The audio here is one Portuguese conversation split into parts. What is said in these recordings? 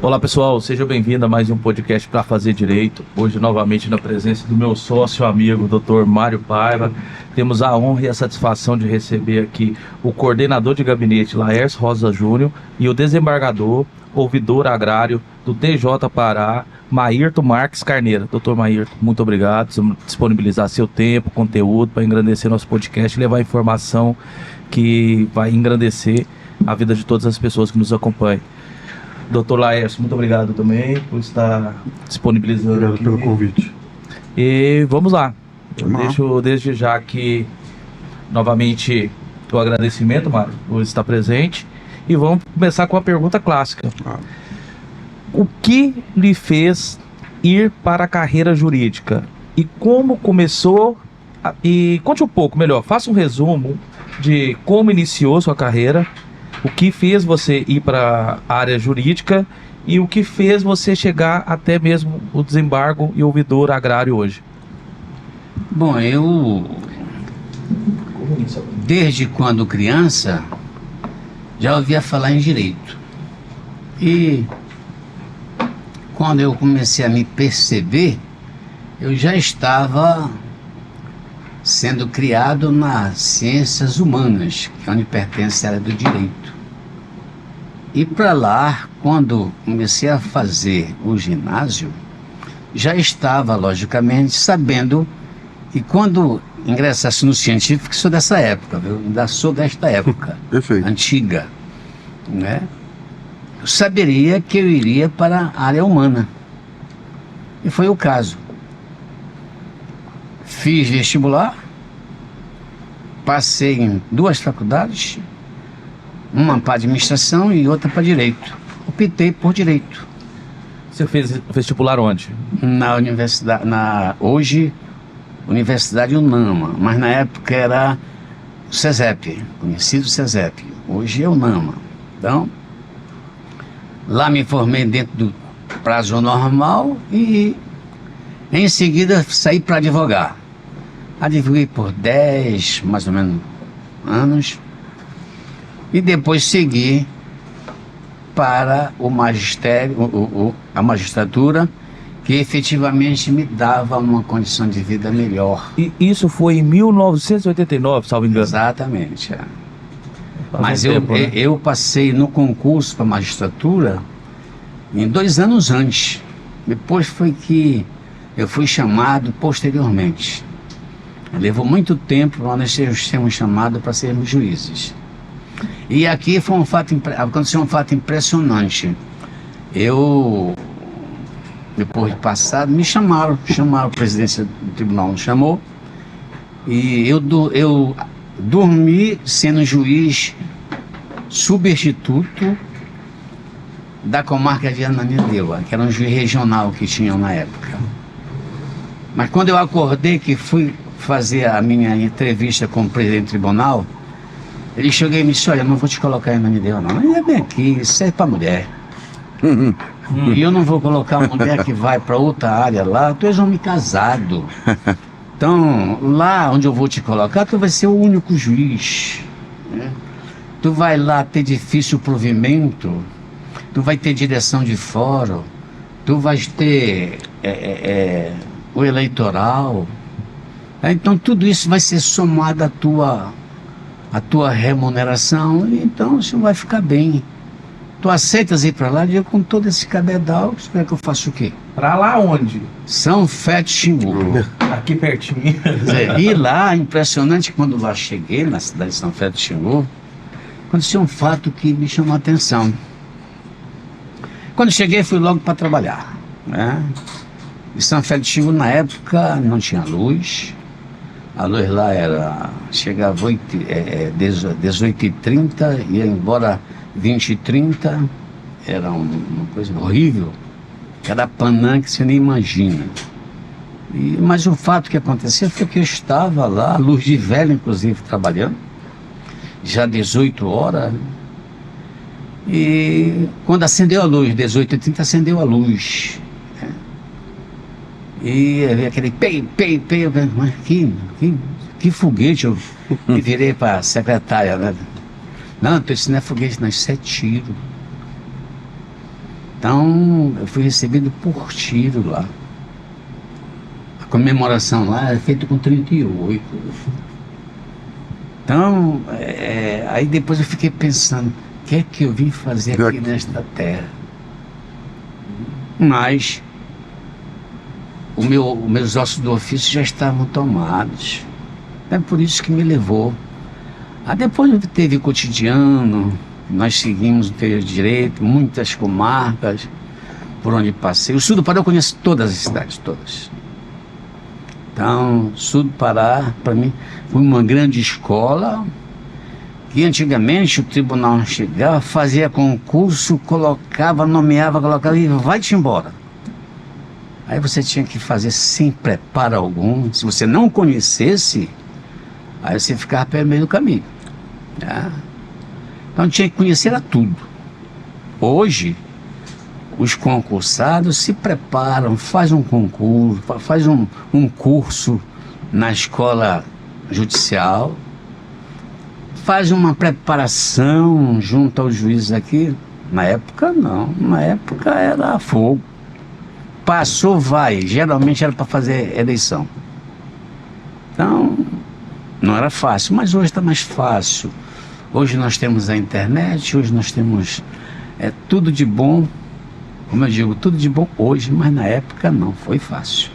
Olá pessoal, seja bem-vindo a mais um podcast para fazer direito. Hoje novamente na presença do meu sócio amigo, Dr. Mário Paiva. Temos a honra e a satisfação de receber aqui o coordenador de gabinete Laércio Rosa Júnior e o desembargador, ouvidor agrário do TJ Pará, Maírton Marques Carneiro. Dr. Maírton, muito obrigado por disponibilizar seu tempo, conteúdo para engrandecer nosso podcast e levar informação que vai engrandecer a vida de todas as pessoas que nos acompanham. Doutor Laércio, muito obrigado também por estar disponibilizando. Obrigado aqui pelo convite. E vamos lá. Eu deixo desde já aqui novamente o agradecimento, Mário, por estar presente. E vamos começar com a pergunta clássica. O que lhe fez ir para a carreira jurídica? E como começou? E conte um pouco, melhor, faça um resumo de como iniciou sua carreira. O que fez você ir para a área jurídica e o que fez você chegar até mesmo o desembargo e ouvidor agrário hoje? Bom, eu desde quando criança já ouvia falar em direito. E quando eu comecei a me perceber, eu já estava sendo criado nas ciências humanas, que é onde pertence a área do direito. E para lá, quando comecei a fazer o ginásio, já estava, logicamente, sabendo que quando ingressasse no científico, sou dessa época, eu ainda sou desta época, Perfeito. antiga, né? Eu saberia que eu iria para a área humana. E foi o caso. Fiz vestibular, passei em 2 faculdades, uma para administração e outra para direito. Optei por direito. Você fez vestibular onde? Na universidade, hoje, Universidade UNAMA, mas na época era o CESEP, conhecido CESEP. Hoje é UNAMA. Então, lá me formei dentro do prazo normal e em seguida saí para advogar. Advoguei por 10, mais ou menos, anos. E depois segui para o magistério, a magistratura, que efetivamente me dava uma condição de vida melhor. E isso foi em 1989, salvo engano. Exatamente. É. Faz Mas um tempo, né? eu passei no concurso para magistratura em 2 anos antes. Depois foi que eu fui chamado posteriormente. Levou muito tempo para nós sermos chamados para sermos juízes. E aqui foi aconteceu um fato impressionante. Depois de passado, me chamaram, a presidência do tribunal me chamou, e eu dormi sendo juiz substituto da comarca de Ananindeua, que era um juiz regional que tinham na época. Mas quando eu acordei, que fui fazer a minha entrevista com o presidente do tribunal, ele chegou e me disse: olha, não vou te colocar em Ananindeua não, mas é bem aqui, isso é para mulher. E eu não vou colocar uma mulher que vai para outra área lá, tu és homem casado. Então, lá onde eu vou te colocar, tu vai ser o único juiz, né? Tu vai lá ter difícil provimento, tu vai ter direção de fórum, tu vais ter o eleitoral. Então tudo isso vai ser somado à tua remuneração, e então isso vai ficar bem. Tu aceitas ir para lá? Eu, com todo esse cabedal, espera que eu faço o quê? Pra lá onde? São Fé de Xingu. Aqui pertinho. Quer dizer, e lá, impressionante, quando lá cheguei na cidade de São Fé de Xingu, aconteceu um fato que me chamou a atenção. Quando cheguei, fui logo para trabalhar, né? E São Fé de Xingu, na época, não tinha luz. A luz lá chegava 18h30, ia embora 20h30, era uma coisa horrível. Cada panã que você nem imagina. Mas o fato que aconteceu foi que eu estava lá, luz de vela inclusive, trabalhando, já 18 horas, e quando acendeu a luz, 18h30, acendeu a luz, né? E eu vi aquele pei, mas que foguete. Eu me virei para a secretária, né? Não, isso não é foguete, não, isso é tiro. Então, eu fui recebido por tiro lá. A comemoração lá é feita com 38. Então, aí depois eu fiquei pensando, o que é que eu vim fazer aqui nesta terra? Mas os meus ossos do ofício já estavam tomados. É por isso que me levou. Aí depois teve cotidiano, nós seguimos o interior de direito, muitas comarcas por onde passei. O sul do Pará eu conheço todas as cidades, todas. Então, o sul do Pará, para mim, foi uma grande escola, que antigamente o tribunal chegava, fazia concurso, colocava, nomeava, colocava e vai-te embora. Aí você tinha que fazer sem preparo algum. Se você não conhecesse, aí você ficava pelo meio do caminho. Tá? Então tinha que conhecer a tudo. Hoje, os concursados se preparam, faz um concurso, faz um curso na escola judicial, faz uma preparação junto aos juízes aqui. Na época não, na época era fogo. Passou, vai. Geralmente era para fazer eleição. Então, não era fácil, mas hoje está mais fácil. Hoje nós temos a internet, hoje nós temos tudo de bom. Como eu digo, tudo de bom hoje, mas na época não foi fácil.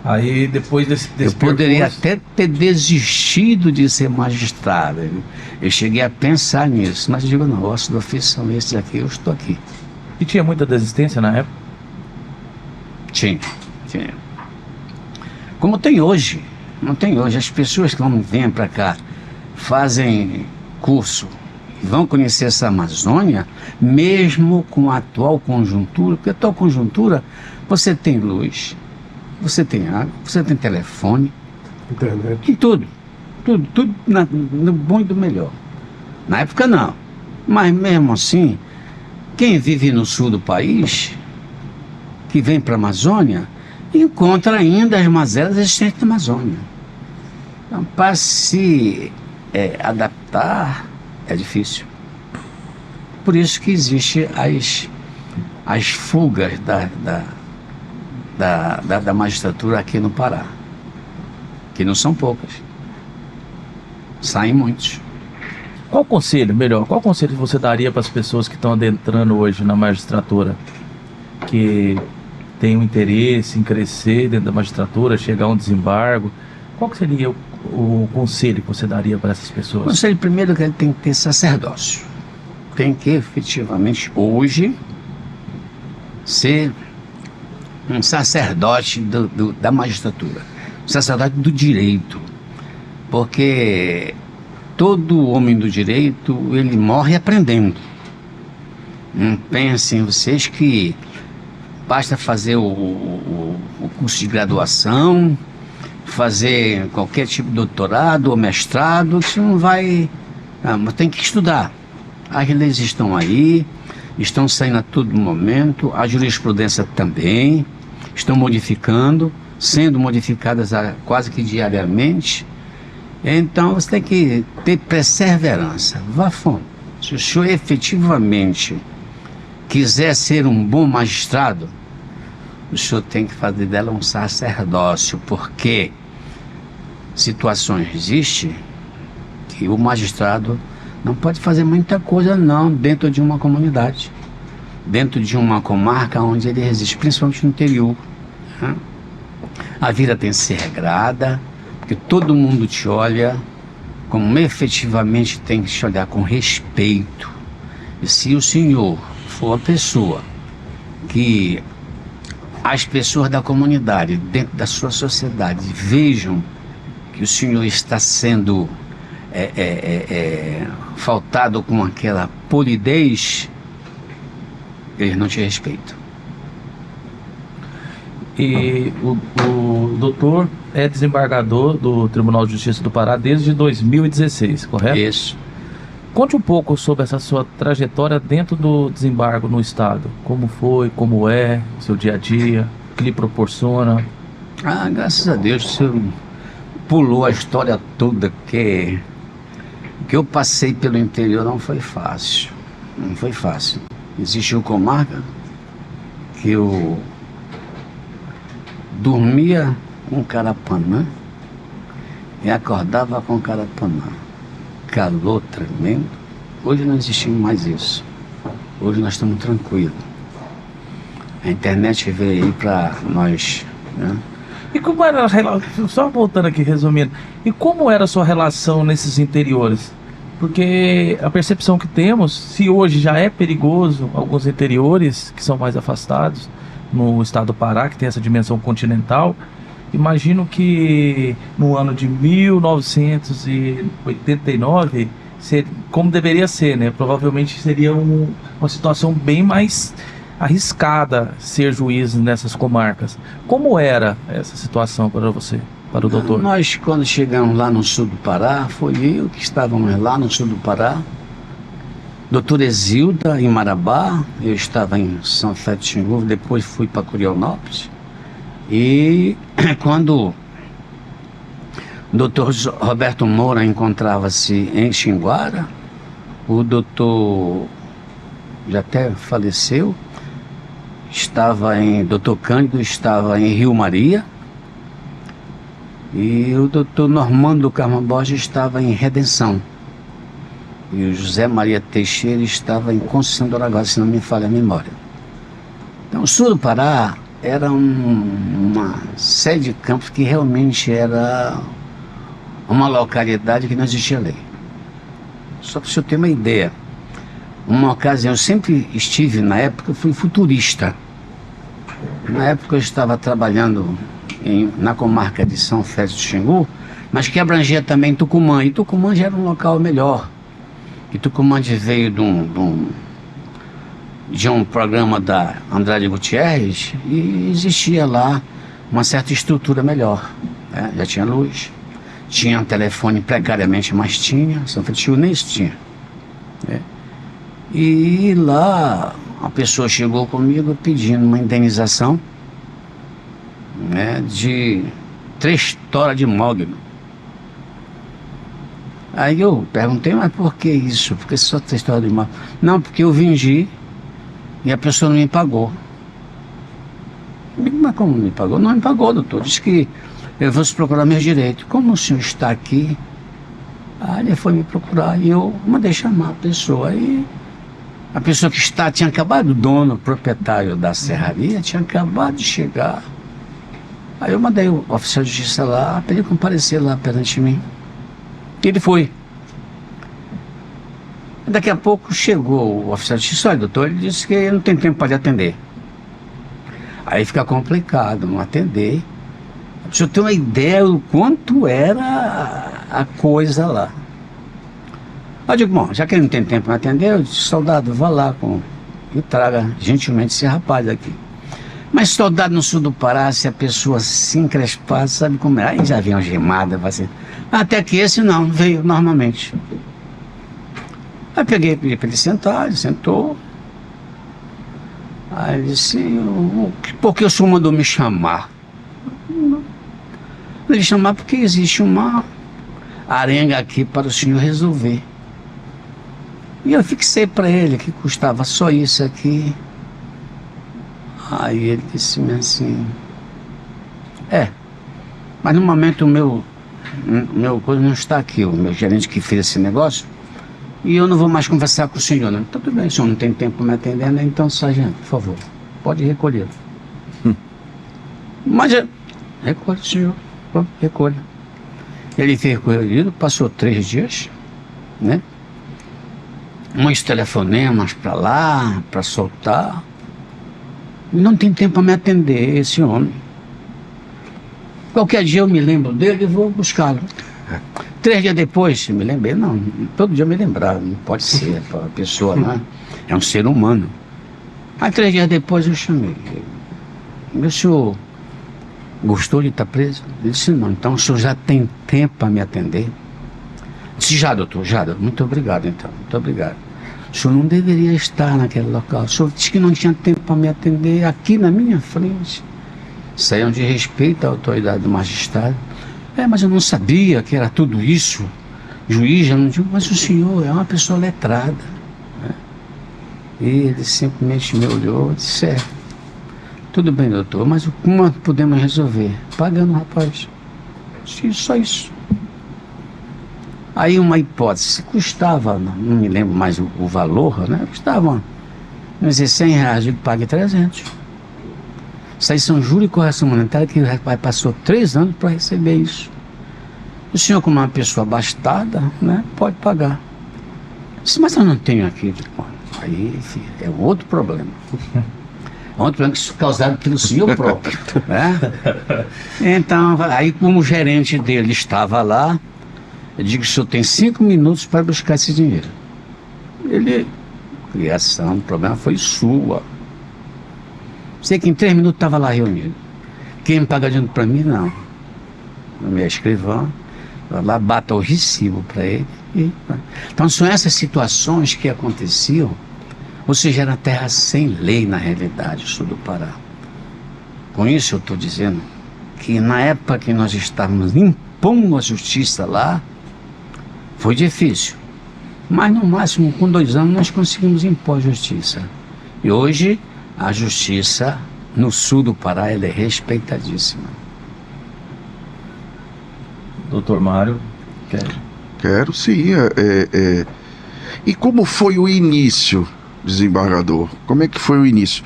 Aí depois desse eu poderia até ter desistido de ser magistrado. Eu cheguei a pensar nisso, mas eu digo, não, ossos do ofício são esses aqui, eu estou aqui. E tinha muita desistência na época? Tinha. Como tem hoje. Não tem hoje. As pessoas que vêm para cá, fazem curso, vão conhecer essa Amazônia, mesmo com a atual conjuntura, porque a atual conjuntura, você tem luz, você tem água, você tem telefone, internet, tem tudo no bom e do melhor. Na época não, mas mesmo assim, quem vive no sul do país, que vem para a Amazônia, encontra ainda as mazelas existentes na Amazônia. Então, para se adaptar, é difícil. Por isso que existe as fugas da magistratura aqui no Pará, que não são poucas. Saem muitos. Qual conselho você daria para as pessoas que estão adentrando hoje na magistratura, que tem um interesse em crescer dentro da magistratura, chegar a um desembargo? Qual que seria o conselho que você daria para essas pessoas? O conselho primeiro é que ele tem que ter sacerdócio. Tem que efetivamente hoje ser um sacerdote da magistratura, um sacerdote do direito, porque todo homem do direito, ele morre aprendendo. Não pensem vocês que basta fazer o curso de graduação, fazer qualquer tipo de doutorado ou mestrado, que você não vai... mas tem que estudar. As leis estão aí, estão saindo a todo momento, a jurisprudência também, estão modificando, sendo modificadas quase que diariamente. Então você tem que ter perseverança, vá fundo. Se o senhor efetivamente quiser ser um bom magistrado, o senhor tem que fazer dela um sacerdócio, porque situações existem que o magistrado não pode fazer muita coisa não dentro de uma comunidade, dentro de uma comarca onde ele resiste, principalmente no interior. Né? A vida tem que ser regrada, porque todo mundo te olha, como efetivamente tem que te olhar com respeito. E se o senhor for uma pessoa que as pessoas da comunidade, dentro da sua sociedade, vejam que o senhor está sendo faltado com aquela polidez, eles não te respeitam. E o doutor é desembargador do Tribunal de Justiça do Pará desde 2016, correto? Isso. Conte um pouco sobre essa sua trajetória dentro do desembargo no estado. Como foi, como é, o seu dia a dia, o que lhe proporciona? Graças a Deus, o senhor pulou a história toda, que eu passei pelo interior não foi fácil. Não foi fácil. existiu comarca que eu dormia com Carapanã e acordava com Carapanã. Calor tremendo. Hoje não existe mais isso. Hoje nós estamos tranquilos. A internet veio aí para nós, né? E como era a relação, só voltando aqui, resumindo, e como era a sua relação nesses interiores? Porque a percepção que temos, se hoje já é perigoso alguns interiores que são mais afastados, no estado do Pará, que tem essa dimensão continental, imagino que no ano de 1989, como deveria ser, né? Provavelmente seria uma situação bem mais arriscada ser juiz nessas comarcas. Como era essa situação para você, para o doutor? Nós, quando chegamos lá no sul do Pará, foi eu que estávamos lá no sul do Pará, doutor Exilda em Marabá, eu estava em São Fé de Xingu, depois fui para Curionópolis, e quando o doutor Roberto Moura encontrava-se em Xinguara, o doutor já até faleceu, doutor Cândido estava em Rio Maria, e o doutor Normando Carmo Borges estava em Redenção, e o José Maria Teixeira estava em Conceição do Araguaia, se não me falha a memória. Então o sul do Pará era uma sede de campos que realmente era uma localidade que não existia lei. Só para o senhor ter uma ideia, uma ocasião, eu sempre estive, na época, eu fui futurista. Na época eu estava trabalhando na comarca de São Félix do Xingu, mas que abrangia também Tucumã, e Tucumã já era um local melhor. E Tucumã veio de um programa da Andrade Gutierrez, e existia lá uma certa estrutura melhor, né? Já tinha luz, tinha um telefone precariamente, mas tinha, São Félix do Xingu nem isso tinha, né? E lá a pessoa chegou comigo pedindo uma indenização, né, de 3 toras de mogno. Aí eu perguntei, mas por que isso? Por que só 3 toras de mogno? Não, porque eu vendi e a pessoa não me pagou. Eu digo, mas como não me pagou? Não me pagou, doutor. Disse que eu vou procurar meus direitos. Como o senhor está aqui? Aí ele foi me procurar e eu mandei chamar a pessoa. Aí a pessoa que tinha acabado, o dono, o proprietário da serraria, tinha acabado de chegar. Aí eu mandei o oficial de justiça lá, pedi comparecer lá perante mim. E ele foi. Daqui a pouco chegou o oficial de justiça, olha, doutor, ele disse que não tem tempo para lhe atender. Aí fica complicado não atender. Deixa eu ter uma ideia do quanto era a coisa lá. Eu digo, bom, já que ele não tem tempo para atender, eu disse, soldado, vá lá e traga gentilmente esse rapaz aqui. Mas soldado no sul do Pará, se a pessoa se encrespar, sabe como é? Aí já vem uma gemada, assim. Até que esse não, veio normalmente. Aí pedi para ele sentar, ele sentou. Aí ele disse, por que o senhor mandou me chamar? Ele chamar porque existe uma arenga aqui para o senhor resolver. E eu fixei para ele que custava só isso aqui. Aí ele disse assim, mas no momento o meu coisa não está aqui, o meu gerente que fez esse negócio, e eu não vou mais conversar com o senhor, né? Tudo bem, o senhor não tem tempo me atendendo, então, sargento, por favor, pode recolher. Mas recolhe, senhor, recolha. Ele fez recolhido, passou 3 dias, né? Muitos telefonemas para lá, para soltar. Não tem tempo para me atender, esse homem. Qualquer dia eu me lembro dele e vou buscá-lo. 3 dias depois, me lembrei, não, todo dia eu me lembrava, não pode ser, a pessoa, não é? É um ser humano. Aí 3 dias depois eu chamei. Meu senhor gostou de estar preso? Ele disse, não, então o senhor já tem tempo para me atender? Eu disse, já, doutor, muito obrigado então, muito obrigado. O senhor não deveria estar naquele local. O senhor disse que não tinha tempo para me atender aqui na minha frente. Isso aí é um desrespeito à autoridade do magistrado. Mas eu não sabia que era tudo isso. Juiz, já não digo, mas o senhor é uma pessoa letrada, né? E ele simplesmente me olhou e disse: tudo bem, doutor, mas como podemos resolver? Pagando, rapaz. Só isso. Aí uma hipótese, custava, não me lembro mais o valor, né? Custava, vamos dizer, R$100, eu digo, pague 300. Isso aí são juros e correção monetária, que o rapaz passou 3 anos para receber isso. O senhor, como uma pessoa abastada, né, pode pagar. Eu disse: mas eu não tenho aqui. Aí, filho, é um outro problema. É um outro problema causado pelo senhor próprio, né? Então, aí como o gerente dele estava lá, eu digo: o senhor tem 5 minutos para buscar esse dinheiro. Ele, criação, o problema foi sua. Sei que em 3 minutos estava lá reunido. Quem me paga dinheiro para mim, não. A minha escrivã, lá bata o recibo para ele. Então são essas situações que aconteciam. Ou seja, era terra sem lei na realidade, o sul do Pará. Com isso eu estou dizendo que na época que nós estávamos impondo a justiça lá, foi difícil. Mas no máximo com 2 anos nós conseguimos impor a justiça. E hoje a justiça no sul do Pará, ela é respeitadíssima. Doutor Mário, Quero sim. E como foi o início, desembargador? Como é que foi o início?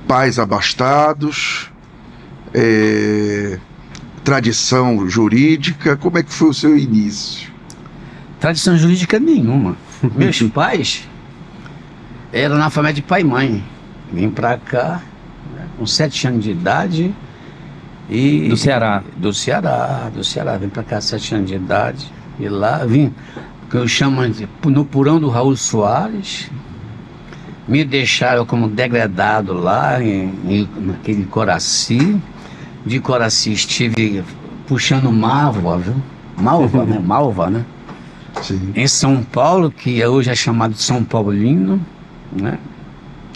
Pais abastados, tradição jurídica, como é que foi o seu início? Tradição jurídica nenhuma. Meus pais eram analfabetos de pai e mãe. Vim pra cá, né, com 7 anos de idade. E do Ceará? Do Ceará. Vim pra cá 7 anos de idade. E lá vim, que eu chamo de no porão do Raul Soares. Me deixaram como degradado lá, naquele Coraci. De Coraci estive puxando Malva, viu? Malva, né? Malva, né? Sim. Em São Paulo, que hoje é chamado de São Paulino, né?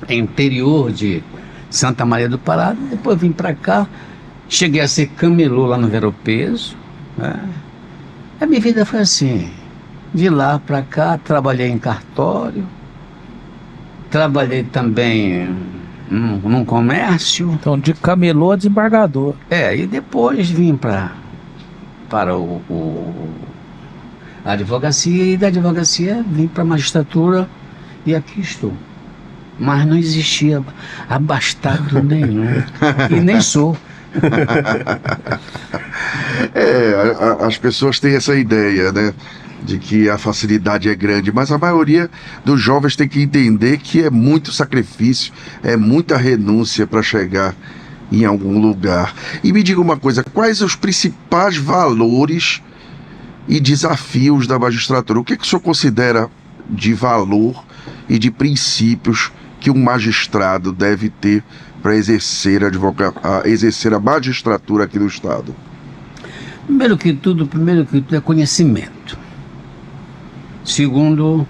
Interior de Santa Maria do Pará. Depois vim pra cá, cheguei a ser camelô lá no Ver-o-Peso, né? A minha vida foi assim, de lá pra cá, trabalhei em cartório, trabalhei também num comércio. Então, de camelô a desembargador. E depois vim para a advocacia, e da advocacia vim para a magistratura, e aqui estou. Mas não existia abastado nenhum, e nem sou. As pessoas têm essa ideia, né, de que a facilidade é grande, mas a maioria dos jovens tem que entender que é muito sacrifício, é muita renúncia para chegar em algum lugar. E me diga uma coisa, quais os principais valores e desafios da magistratura? O que o senhor considera de valor e de princípios que um magistrado deve ter para exercer a magistratura aqui no Estado? Primeiro que tudo é conhecimento. Segundo,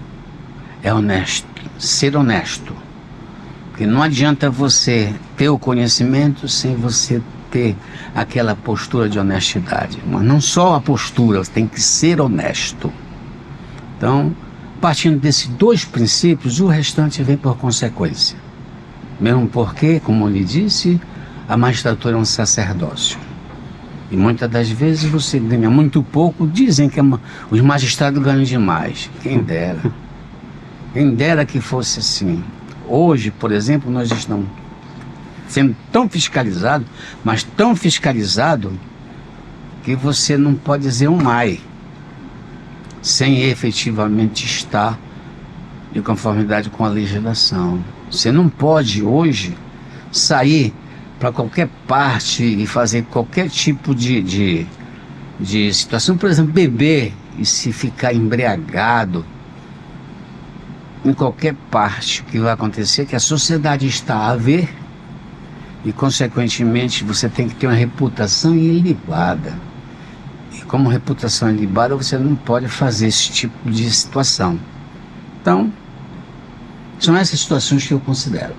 é honesto, ser honesto. Porque não adianta você ter o conhecimento sem você ter aquela postura de honestidade. Mas não só a postura, você tem que ser honesto. Então, partindo desses 2 princípios, o restante vem por consequência. Mesmo porque, como eu lhe disse, a magistratura é um sacerdócio. E muitas das vezes você ganha muito pouco. Dizem que os magistrados ganham demais. Quem dera. Quem dera que fosse assim. Hoje, por exemplo, nós estamos sendo tão fiscalizados, mas tão fiscalizados, que você não pode dizer um ai sem efetivamente estar de conformidade com a legislação. Você não pode hoje sair para qualquer parte e fazer qualquer tipo de situação. Por exemplo, beber e se ficar embriagado em qualquer parte. O que vai acontecer é que a sociedade está a ver e, consequentemente, você tem que ter uma reputação ilibada. E como reputação ilibada, você não pode fazer esse tipo de situação. Então, são essas situações que eu considero.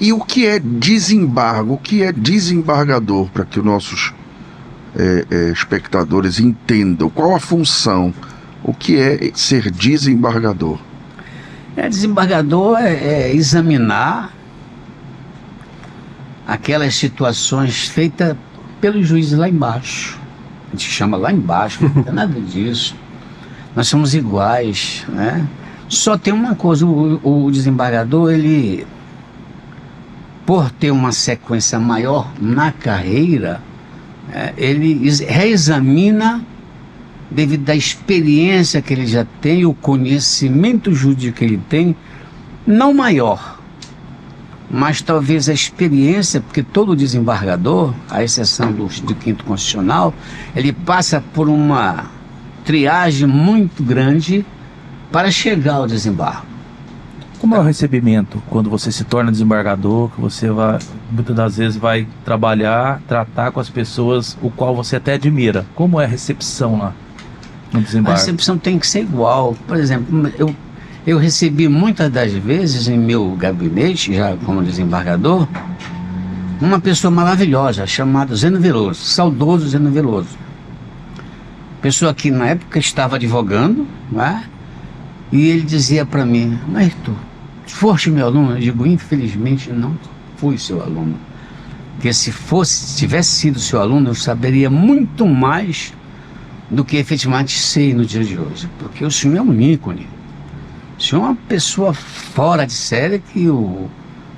E o que é desembargo? O que é desembargador, para que os nossos espectadores entendam? Qual a função? O que é ser desembargador? Desembargador é examinar aquelas situações feitas pelos juízes lá embaixo. A gente chama lá embaixo, não tem nada disso. Nós somos iguais, né? Só tem uma coisa, o desembargador, ele, por ter uma sequência maior na carreira, ele reexamina, devido à experiência que ele já tem, o conhecimento jurídico que ele tem, não maior, mas talvez a experiência, porque todo desembargador, à exceção do quinto constitucional, ele passa por uma triagem muito grande para chegar ao desembargo. Como é o recebimento quando você se torna desembargador, que você vai, muitas das vezes vai trabalhar, tratar com as pessoas o qual você até admira? Como é a recepção lá no desembargo? A recepção tem que ser igual. Por exemplo, eu recebi muitas das vezes em meu gabinete, já como desembargador, uma pessoa maravilhosa chamada Zeno Veloso, saudoso Zeno Veloso. Pessoa que na época estava advogando, né? E ele dizia para mim: Ayrton, foste meu aluno? Eu digo: infelizmente não fui seu aluno. Porque se tivesse sido seu aluno, eu saberia muito mais do que efetivamente sei no dia de hoje. Porque o senhor é um ícone. O senhor é uma pessoa fora de série que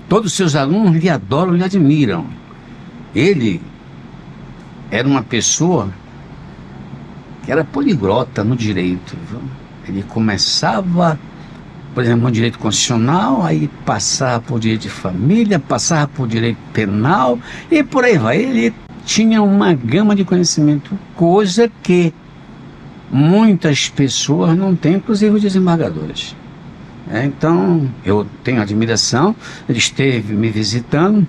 todos os seus alunos lhe adoram, lhe admiram. Ele era uma pessoa que era poliglota no direito, viu? Ele começava, por exemplo, no direito constitucional, aí passava por direito de família, passava por direito penal e por aí vai. Ele tinha uma gama de conhecimento, coisa que muitas pessoas não têm, inclusive os desembargadores. Então, eu tenho admiração, ele esteve me visitando,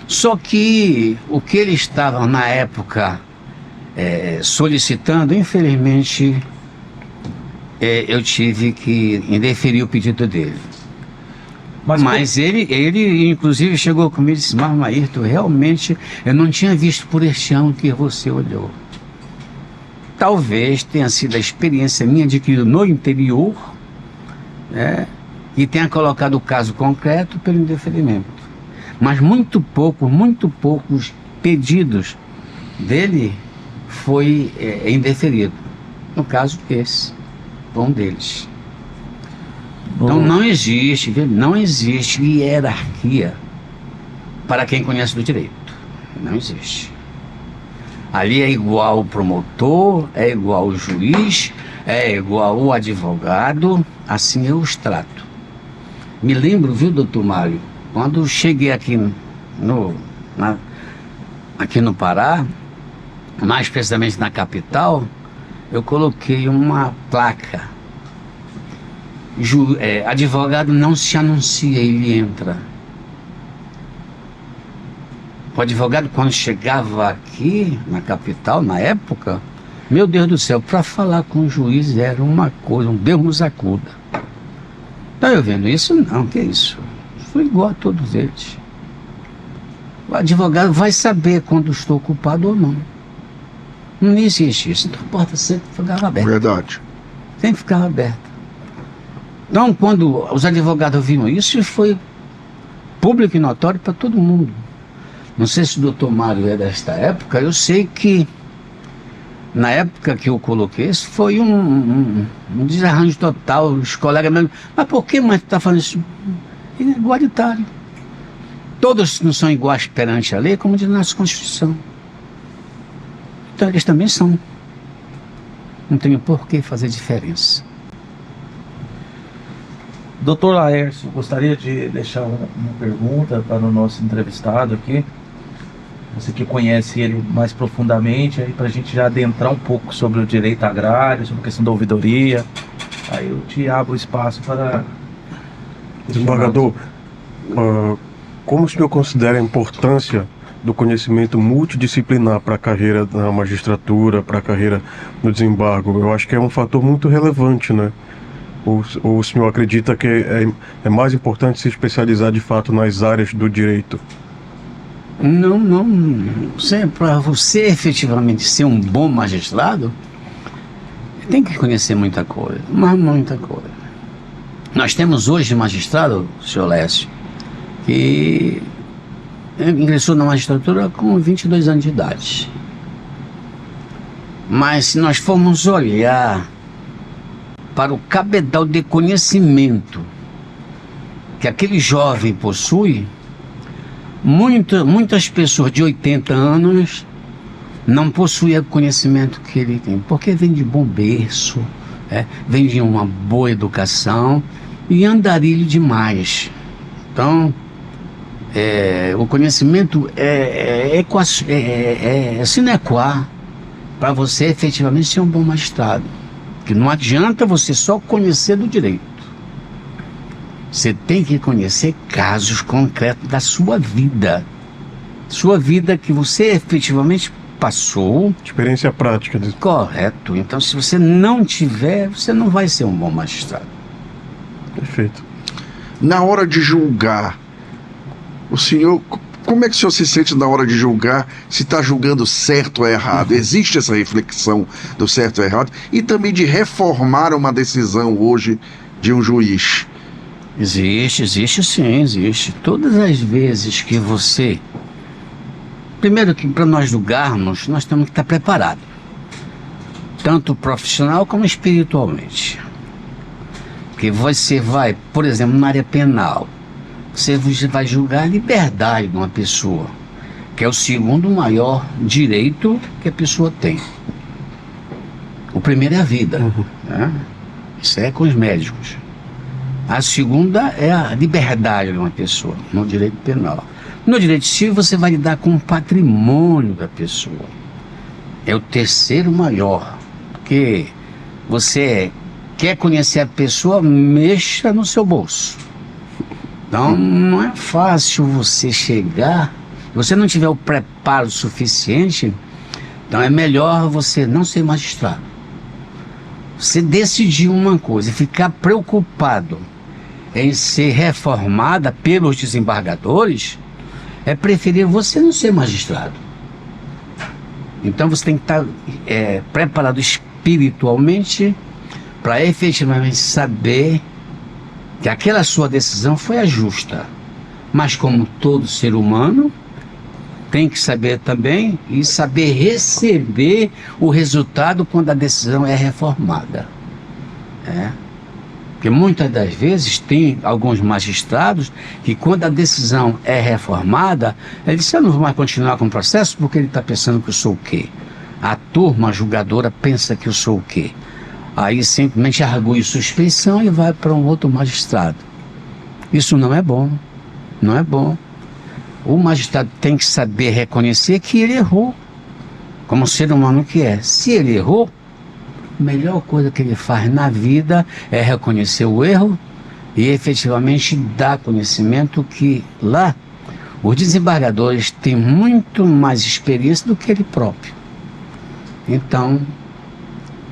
só que o que ele estava na época solicitando, infelizmente, eu tive que indeferir o pedido dele. Mas ele inclusive chegou comigo e disse: mas Ayrton, realmente eu não tinha visto por este ângulo que você olhou. Talvez tenha sido a experiência minha adquirida no interior, e tenha colocado o caso concreto pelo indeferimento. Mas muito poucos pedidos dele foi indeferido. No caso, esse foi um deles. Então não existe hierarquia para quem conhece do direito. Não existe. Ali é igual o promotor, é igual o juiz, é igual o advogado, assim eu os trato. Me lembro, viu, doutor Mário, quando cheguei aqui aqui no Pará, mais precisamente na capital, eu coloquei uma placa: advogado não se anuncia, ele entra. O advogado, quando chegava aqui na capital, na época, meu Deus do céu, para falar com o juiz era uma coisa, um Deus nos acuda. Tá eu vendo isso? Não, que isso? Fui igual a todos eles. O advogado vai saber quando estou ocupado ou não. Não existe isso. Então a porta sempre ficava aberta. Verdade. Sempre ficava aberta. Então, quando os advogados viram isso foi público e notório para todo mundo. Não sei se o doutor Mário é desta época, eu sei que na época que eu coloquei isso foi um desarranjo total. Os colegas mesmo: mas por que mais está falando isso? Ele é igualitário. Todos não são iguais perante a lei, como diz a nossa Constituição. Então eles também são. Não tem por que fazer diferença. Doutor Laércio, gostaria de deixar uma pergunta para o nosso entrevistado aqui. Você que conhece ele mais profundamente, aí para a gente já adentrar um pouco sobre o direito agrário, sobre a questão da ouvidoria. Aí eu te abro o espaço para... Desembargador, como o senhor considera a importância do conhecimento multidisciplinar para a carreira na magistratura, para a carreira no desembargo? Eu acho que é um fator muito relevante, né? Ou o senhor acredita que é mais importante se especializar de fato nas áreas do direito? Não. Para você efetivamente ser um bom magistrado, tem que conhecer muita coisa, mas muita coisa. Nós temos hoje magistrado, senhor Lécio, que ingressou na magistratura com 22 anos de idade. Mas se nós formos olhar para o cabedal de conhecimento que aquele jovem possui, muitas pessoas de 80 anos não possuem o conhecimento que ele tem, porque vem de bom berço, vem de uma boa educação e andarilho demais. Então, o conhecimento é sine qua para você efetivamente ser um bom magistrado. Que não adianta você só conhecer do direito. Você tem que conhecer casos concretos da sua vida. Sua vida que você efetivamente passou. Experiência prática. Correto. Então, se você não tiver, você não vai ser um bom magistrado. Perfeito. Na hora de julgar, o senhor, como é que o senhor se sente na hora de julgar, se está julgando certo ou errado? Existe essa reflexão do certo ou errado? E também de reformar uma decisão hoje de um juiz? Existe sim, existe. Todas as vezes que você... Primeiro que para nós julgarmos, nós temos que estar preparados. Tanto profissional como espiritualmente. Porque você vai, por exemplo, na área penal, você vai julgar a liberdade de uma pessoa, que é o segundo maior direito que a pessoa tem. O primeiro é a vida, né? Isso é com os médicos. A segunda é a liberdade de uma pessoa, no direito penal. No direito civil você vai lidar com o patrimônio da pessoa. É o terceiro maior, porque você quer conhecer a pessoa, mexa no seu bolso. Então não é fácil você chegar, se você não tiver o preparo suficiente, então é melhor você não ser magistrado. Você decidir uma coisa e ficar preocupado em ser reformada pelos desembargadores, é preferir você não ser magistrado. Então você tem que estar preparado espiritualmente para efetivamente saber que aquela sua decisão foi a justa. Mas como todo ser humano, tem que saber também e saber receber o resultado quando a decisão é reformada. Porque muitas das vezes tem alguns magistrados que quando a decisão é reformada, ele diz, eu não vou mais continuar com o processo porque ele está pensando que eu sou o quê? A turma julgadora pensa que eu sou o quê? Aí simplesmente argui suspeição e vai para um outro magistrado. Isso não é bom, não é bom. O magistrado tem que saber reconhecer que ele errou, como ser humano que é. Se ele errou, a melhor coisa que ele faz na vida é reconhecer o erro e efetivamente dar conhecimento que lá os desembargadores têm muito mais experiência do que ele próprio. Então,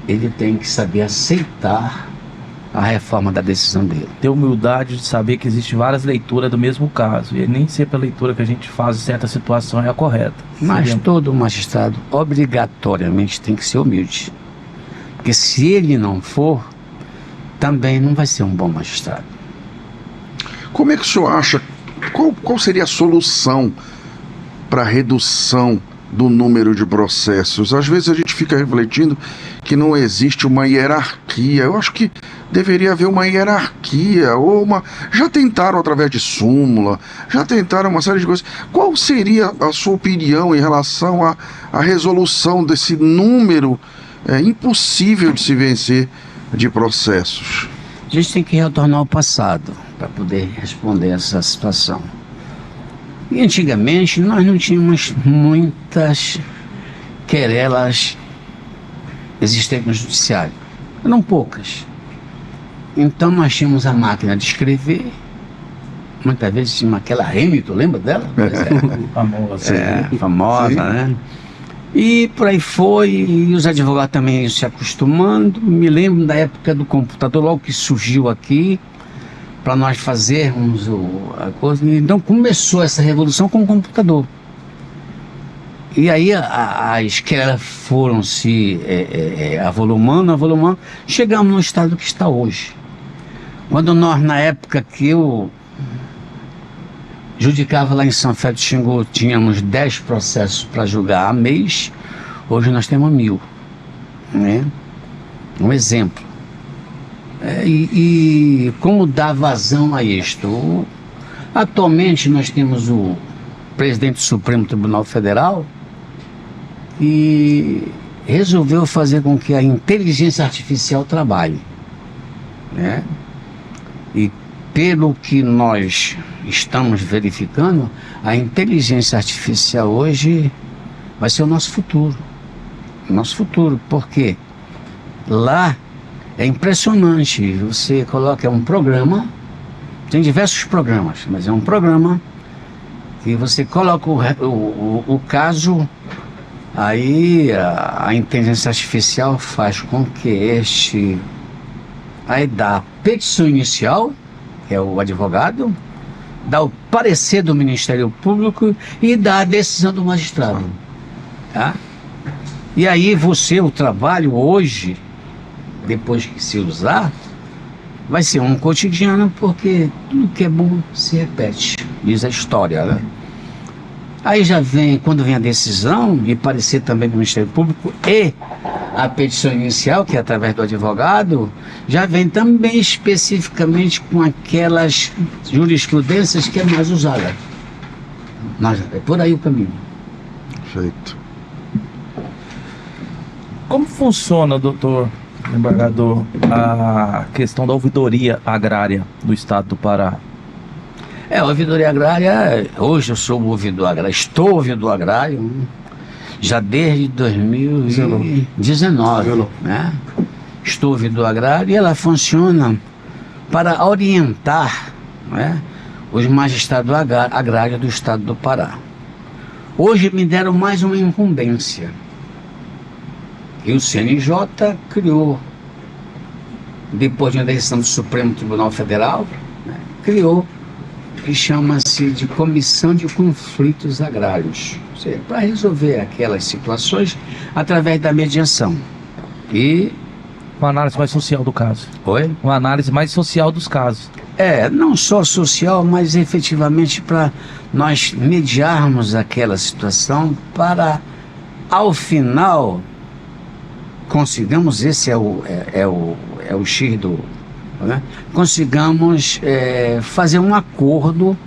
ele tem que saber aceitar a reforma da decisão dele. Ter humildade de saber que existem várias leituras do mesmo caso. E nem sempre a leitura que a gente faz em certa situação é a correta. Mas todo magistrado obrigatoriamente tem que ser humilde. Porque se ele não for, também não vai ser um bom magistrado. Como é que o senhor acha, qual seria a solução para a redução do número de processos? Às vezes a gente fica refletindo que não existe uma hierarquia. Eu acho que deveria haver uma hierarquia, ou já tentaram através de súmula, já tentaram uma série de coisas. Qual seria a sua opinião em relação à resolução desse número impossível de se vencer de processos? A gente tem que retornar ao passado para poder responder essa situação. E antigamente nós não tínhamos muitas querelas existentes no judiciário. Eram poucas. Então nós tínhamos a máquina de escrever. Muitas vezes tinha aquela Hamilton, lembra dela? Famosa. Famosa, Sim. né? E por aí foi, e os advogados também se acostumando. Me lembro da época do computador, logo que surgiu aqui, para nós fazermos a coisa. Então começou essa revolução com o computador. E aí as querelas foram se avolumando, chegamos no estado que está hoje. Quando nós, na época que eu judicava lá em São Félix do Xingu, tínhamos 10 processos para julgar a mês, hoje nós temos 1000, né? Um exemplo. E como dar vazão a isto? Atualmente nós temos o presidente do Supremo Tribunal Federal que resolveu fazer com que a inteligência artificial trabalhe, né? E pelo que nós estamos verificando, a inteligência artificial hoje vai ser o nosso futuro. O nosso futuro, porque lá é impressionante. Você coloca um programa, tem diversos programas, mas é um programa que você coloca o caso, aí a inteligência artificial faz com que aí dá a petição inicial, que é o advogado, dá o parecer do Ministério Público e dá a decisão do magistrado, tá? E aí o trabalho hoje, depois que se usar, vai ser um cotidiano, porque tudo que é bom se repete, diz a história, né? Aí já vem, quando vem a decisão e parecer também do Ministério Público e a petição inicial, que é através do advogado, já vem também especificamente com aquelas jurisprudências que é mais usada. É por aí o caminho. Perfeito. Como funciona, doutor embargador, a questão da ouvidoria agrária do estado do Pará? A ouvidoria agrária, hoje eu sou ouvidor agrário, estou ouvidor agrário já desde 2019, né? Estou ouvidor agrário e ela funciona para orientar, né, os magistrados agrários do estado do Pará. Hoje me deram mais uma incumbência, e o CNJ criou, depois de uma decisão do Supremo Tribunal Federal, né, criou, que chama-se de Comissão de Conflitos Agrários, ou seja, para resolver aquelas situações através da mediação. E uma análise mais social do caso. Oi? Uma análise mais social dos casos. Não só social, mas efetivamente para nós mediarmos aquela situação para, ao final, consigamos, esse é o X do... né? Consigamos fazer um acordo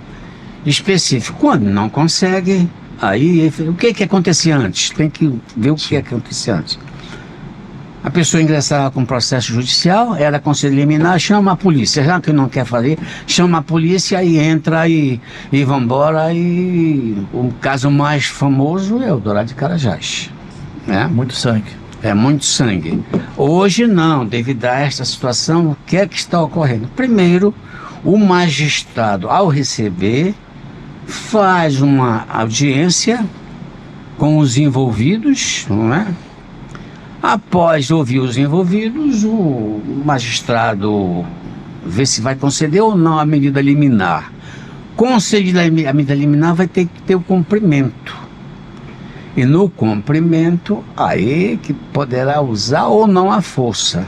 específico. Quando não consegue, aí o que acontecia antes? Tem que ver o que acontecia antes. A pessoa ingressava com processo judicial, era conselho liminar, chama a polícia. Já que não quer fazer, chama a polícia e entra e vão embora. E o caso mais famoso é o Dourado de Carajás, né? Muito sangue. É muito sangue. Hoje não, devido a esta situação, o que é que está ocorrendo? Primeiro, o magistrado, ao receber, faz uma audiência com os envolvidos, não é? Após ouvir os envolvidos, o magistrado vê se vai conceder ou não a medida liminar. Concedida a medida liminar, vai ter que ter o cumprimento. E no cumprimento, aí que poderá usar ou não a força.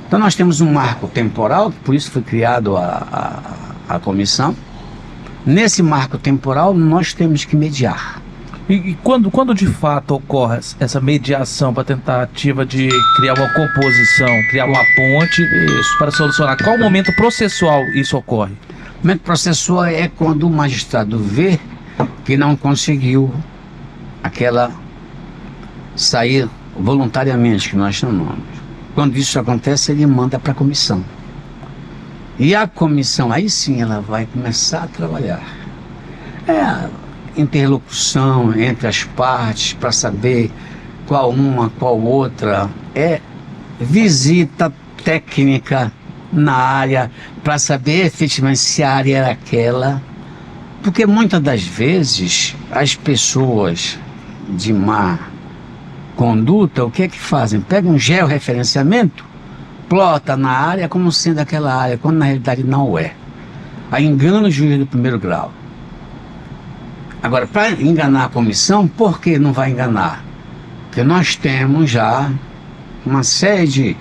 Então nós temos um marco temporal, que por isso foi criado a comissão. Nesse marco temporal, nós temos que mediar. E quando de fato ocorre essa mediação para tentativa de criar uma composição, criar uma ponte para solucionar? Qual momento processual isso ocorre? O momento processual é quando o magistrado vê que não conseguiu aquela sair voluntariamente, que nós chamamos. Quando isso acontece, ele manda para a comissão. E a comissão, aí sim, ela vai começar a trabalhar. A interlocução entre as partes para saber qual uma, qual outra. Visita técnica na área para saber efetivamente se a área era aquela. Porque muitas das vezes as pessoas de má conduta, o que é que fazem? Pegam um georreferenciamento, plota na área como sendo aquela área, quando na realidade não é. Aí engana o juiz do primeiro grau. Agora, para enganar a comissão, por que não vai enganar? Porque nós temos já uma série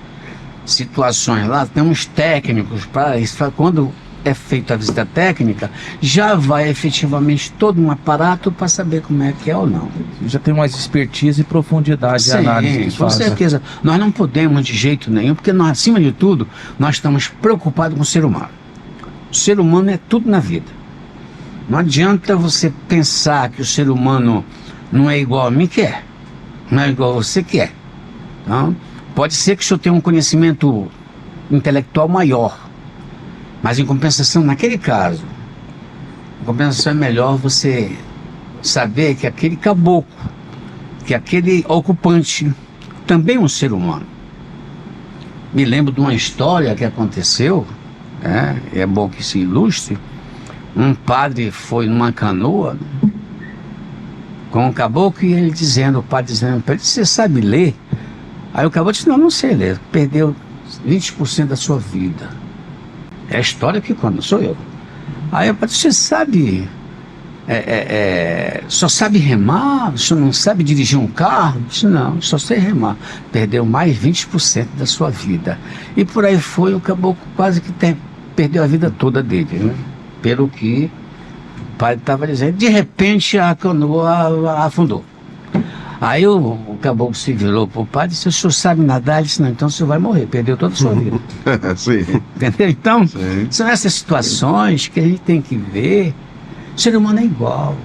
situações lá, temos técnicos para isso. Quando é feita a visita técnica, já vai efetivamente todo um aparato para saber como é que é ou não. Já tem mais expertise e profundidade de análise que com faz, né? certeza. Nós não podemos de jeito nenhum, porque nós, acima de tudo, nós estamos preocupados com o ser humano. O ser humano é tudo na vida. Não adianta você pensar que o ser humano não é igual a mim que é. Não é igual a você que é. Então, pode ser que o senhor tenha um conhecimento intelectual maior. Mas em compensação, naquele caso, em compensação é melhor você saber que aquele caboclo, que aquele ocupante, também é um ser humano. Me lembro de uma história que aconteceu, é bom que se ilustre. Um padre foi numa canoa com um caboclo e ele dizendo, o padre dizendo para ele, você sabe ler? Aí o caboclo disse, não sei ler, perdeu 20% da sua vida. É a história que quando sou eu. Aí eu falei, você sabe, só sabe remar? Você não sabe dirigir um carro? Eu disse, não, só sei remar. Perdeu mais 20% da sua vida. E por aí foi, o caboclo quase que perdeu a vida toda dele, né? Pelo que o pai estava dizendo. De repente a canoa afundou. Aí o caboclo se virou para o padre e disse, o senhor sabe nadar? Ele disse, não, então o senhor vai morrer, perdeu toda a sua vida. Sim. Entendeu? Então, Sim. são essas situações que a gente tem que ver. O ser humano é igual.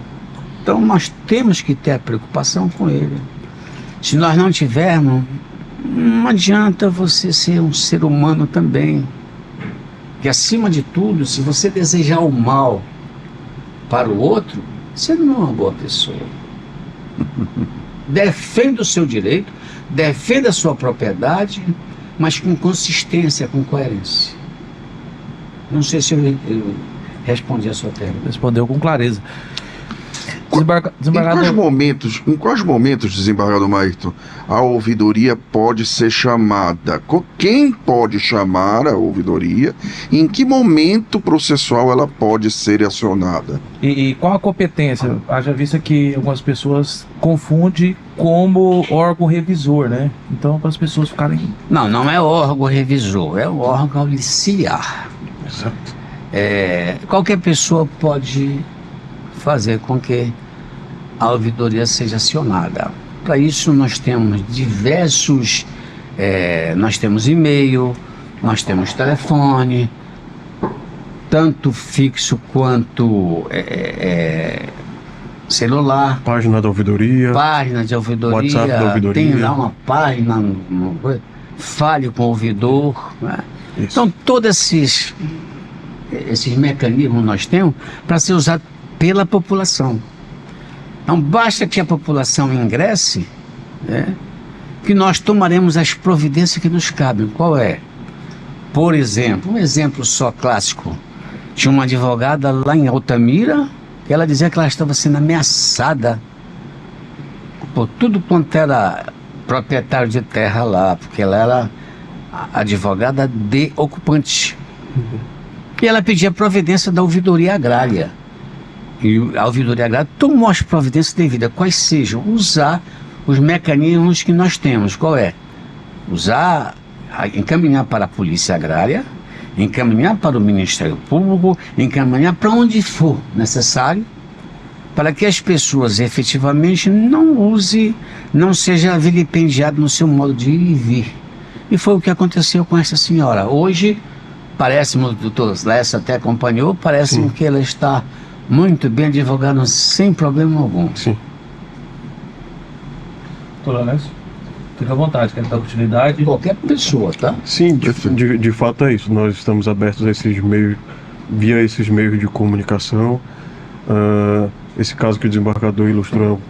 Então nós temos que ter a preocupação com ele. Se nós não tivermos, não adianta você ser um ser humano também. Que acima de tudo, se você desejar o mal para o outro, você não é uma boa pessoa. Defenda o seu direito, defenda a sua propriedade, mas com consistência, com coerência. Não sei se eu respondi a sua pergunta. Respondeu com clareza. Em quais momentos, desembargador Maírton, a ouvidoria pode ser chamada? Quem pode chamar a ouvidoria? Em que momento processual ela pode ser acionada? E qual a competência? Haja vista que algumas pessoas confundem como órgão revisor, né? Então, para as pessoas ficarem... Não é órgão revisor, é o órgão auxiliar. Exato. Qualquer pessoa pode fazer com que a ouvidoria seja acionada. Para isso nós temos diversos, nós temos e-mail, nós temos telefone, tanto fixo quanto celular. Página da ouvidoria. Página de ouvidoria. WhatsApp da ouvidoria. Tem lá uma página, fale com o ouvidor, né? Isso. Então todos esses mecanismos nós temos para ser usado pela população. Então basta que a população ingresse, né, que nós tomaremos as providências que nos cabem. Qual é? Por exemplo, um exemplo só clássico. Tinha uma advogada lá em Altamira que ela dizia que ela estava sendo ameaçada por tudo quanto era proprietário de terra lá, porque ela era advogada de ocupante. E ela pedia providência da ouvidoria agrária. E a ouvidoria agrária tomou as providências devidas, quais sejam, usar os mecanismos que nós temos. Qual é? Encaminhar para a polícia agrária, encaminhar para o Ministério Público, encaminhar para onde for necessário, para que as pessoas efetivamente não seja vilipendiado no seu modo de ir e vir. E foi o que aconteceu com essa senhora. Hoje, parece-me, o doutor Lessa até acompanhou, parece-me que ela está muito bem advogada, sem problema algum. Sim. Doutor Alessio, fica à vontade, quer dar continuidade? Qualquer pessoa, tá? Sim, de fato é isso. Nós estamos abertos a esses meios, via esses meios de comunicação. Esse caso que o desembargador ilustrou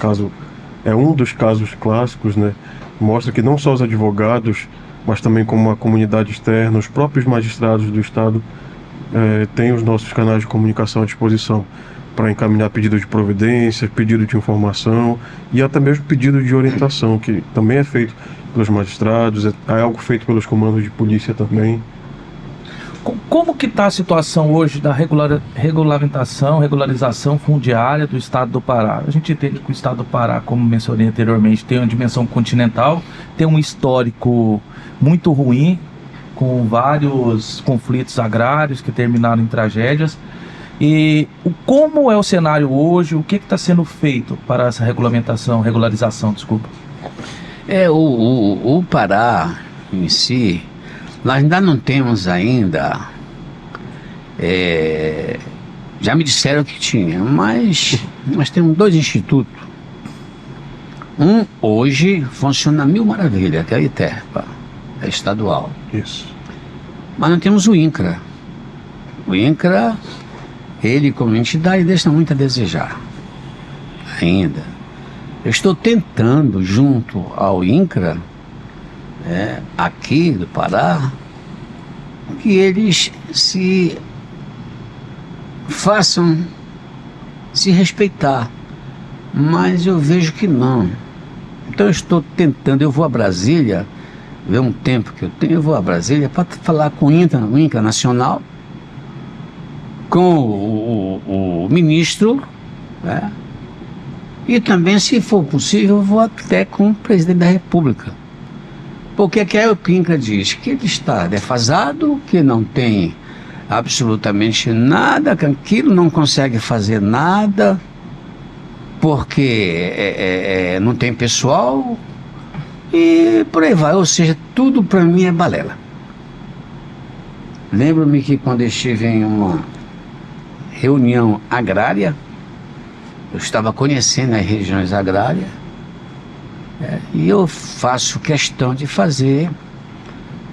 é um dos casos clássicos, né? Mostra que não só os advogados, mas também como a comunidade externa, os próprios magistrados do Estado têm os nossos canais de comunicação à disposição para encaminhar pedido de providência, pedido de informação e até mesmo pedido de orientação, que também é feito pelos magistrados, é algo feito pelos comandos de polícia também. Como que está a situação hoje da regularização fundiária do Estado do Pará? A gente entende que o Estado do Pará, como mencionei anteriormente, tem uma dimensão continental, tem um histórico muito ruim com vários conflitos agrários que terminaram em tragédias. E como é o cenário hoje? O que está sendo feito para essa regularização, desculpa? O Pará em si, nós ainda não temos ainda, já me disseram que tinha, mas nós temos 2 institutos. Um hoje funciona a mil maravilha, que é a ITERPA, é estadual. Isso. Mas não temos o INCRA. O INCRA, ele como entidade deixa muito a desejar ainda. Eu estou tentando, junto ao INCRA, aqui do Pará, que eles se façam se respeitar, mas eu vejo que não. Então eu estou tentando, eu vou a Brasília, ver um tempo que eu tenho, eu vou a Brasília para falar com o INCRA Nacional, com o ministro, né? E também, se for possível, eu vou até com o presidente da República. Porque que é o que o INCRA diz? Que ele está defasado, que não tem absolutamente nada, que aquilo não consegue fazer nada, porque não tem pessoal, e por aí vai. Ou seja, tudo para mim é balela. Lembro-me que quando eu estive em uma reunião agrária, eu estava conhecendo as regiões agrárias, e eu faço questão de fazer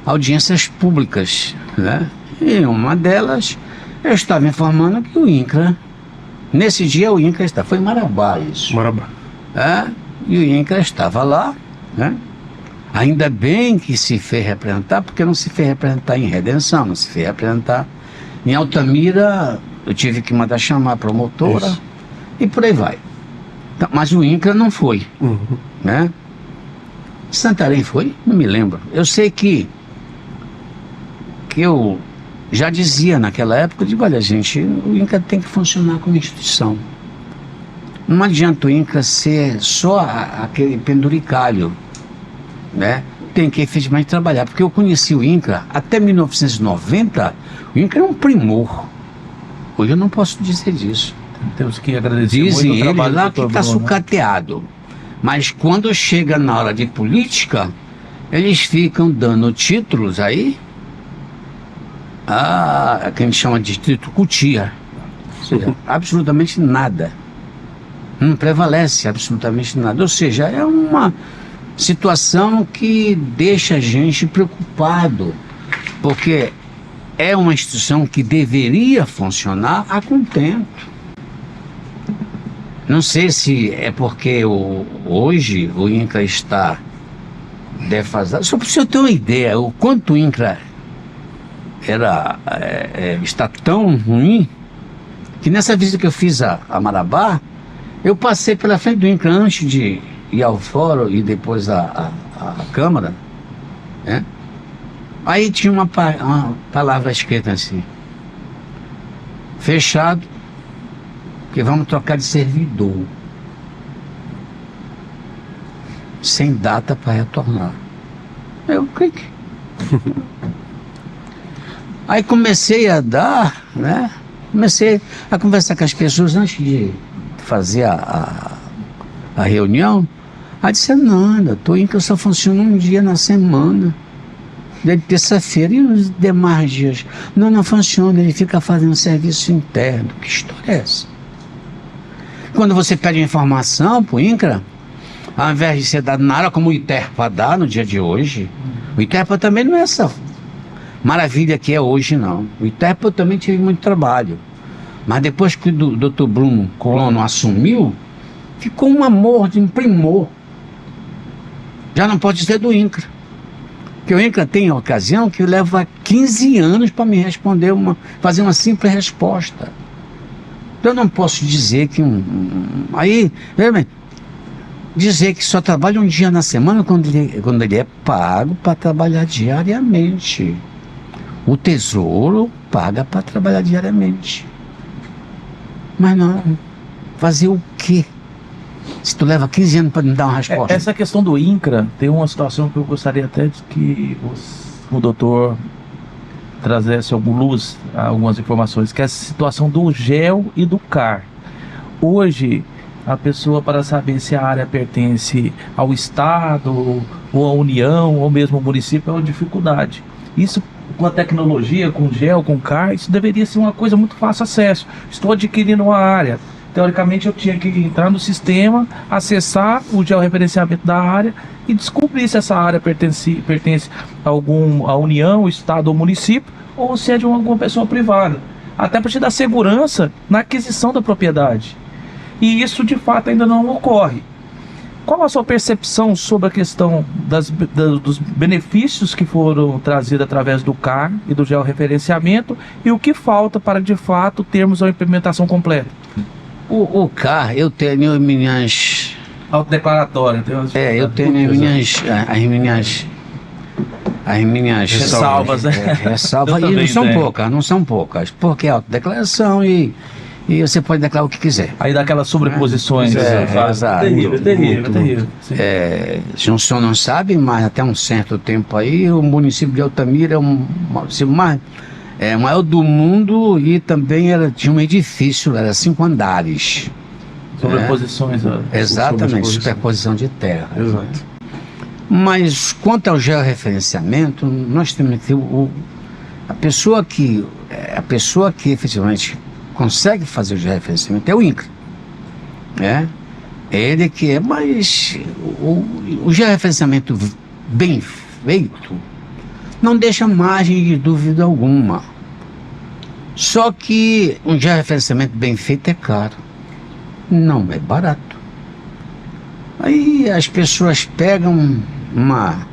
audiências públicas, né? E uma delas, eu estava informando que o INCRA, nesse dia o INCRA estava, foi em Marabá isso. Marabá. E o INCRA estava lá, né? Ainda bem que se fez representar, porque não se fez representar em Redenção, não se fez representar em Altamira. Eu tive que mandar chamar a promotora. Isso. E por aí vai. Então, mas o INCRA não foi, né? Santarém foi? Não me lembro. Eu sei que eu já dizia naquela época, eu digo, olha gente, o INCRA tem que funcionar como instituição. Não adianta o INCRA ser só aquele penduricalho, né? Tem que efetivamente trabalhar, porque eu conheci o INCRA até 1990, o INCRA é um primor. Hoje eu não posso dizer disso. Temos que agradecer Dizem muito o ele trabalho lá do que Dr. está Bruno. sucateado. Mas quando chega na hora de política, eles ficam dando títulos aí, que a gente chama de título cutia. Ou seja, absolutamente nada. Não prevalece absolutamente nada. Ou seja, é uma situação que deixa a gente preocupado, porque é uma instituição que deveria funcionar a contento. Não sei se é porque hoje o INCRA está defasado. Só para o senhor ter uma ideia, o quanto o INCRA está tão ruim, que nessa visita que eu fiz a Marabá, eu passei pela frente do INCRA antes de ir ao fórum e depois à Câmara, né? Aí tinha uma palavra escrita assim: fechado, que vamos trocar de servidor, sem data para retornar. Eu cliquei. Aí comecei a dar, né? Comecei a conversar com as pessoas antes de fazer a reunião. Aí disse, não, doutor, INCRA só funciona um dia na semana, de terça-feira, e os demais dias? Não funciona, ele fica fazendo serviço interno. Que história é essa? Quando você pede informação para o INCRA, ao invés de ser dado na área como o ITERPA dá no dia de hoje, o ITERPA também não é essa maravilha que é hoje, não. O ITERPA eu também tive muito trabalho, mas depois que o Dr. Bruno Colono assumiu, ficou um amor de primor. Já não pode ser do INCRA, porque o INCRA tem ocasião que leva 15 anos para me responder, fazer uma simples resposta. Então eu não posso dizer que dizer que só trabalha um dia na semana quando ele é pago para trabalhar diariamente. O Tesouro paga para trabalhar diariamente. Mas não, fazer o quê? Se tu leva 15 anos para me dar uma resposta. Essa questão do INCRA, tem uma situação que eu gostaria até de que o doutor trazesse algumas informações, que é a situação do GEL e do CAR. Hoje, a pessoa, para saber se a área pertence ao Estado, ou à União, ou mesmo ao município, é uma dificuldade. Isso, com a tecnologia, com o GEL, com o CAR, isso deveria ser uma coisa muito fácil acesso. Estou adquirindo uma área. Teoricamente, eu tinha que entrar no sistema, acessar o georreferenciamento da área e descobrir se essa área pertence à União, Estado ou município, ou se é de alguma pessoa privada. Até para te dar segurança na aquisição da propriedade. E isso, de fato, ainda não ocorre. Qual a sua percepção sobre a questão dos benefícios que foram trazidos através do CAR e do georreferenciamento e o que falta para, de fato, termos a implementação completa? O CAR, eu tenho minhas... Autodeclaratória. Eu tenho as minhas ressalvas, né? Ressalvas, Eu e também não são poucas, porque é autodeclaração e você pode declarar o que quiser. Aí dá aquelas sobreposições. Exato. Terrível. Sim. Se o senhor não sabe, mas até um certo tempo aí, o município de Altamira é o município maior do mundo e também tinha um edifício, era 5 andares. Sobreposições. Exatamente, superposição de terra. Exato. Mas quanto ao georreferenciamento, nós temos que ter a pessoa que efetivamente consegue fazer o georreferenciamento é o INCRA, né? É ele que é, mas o georreferenciamento bem feito não deixa margem de dúvida alguma. Só que um georreferenciamento bem feito é caro, não é barato. Aí as pessoas pegam uma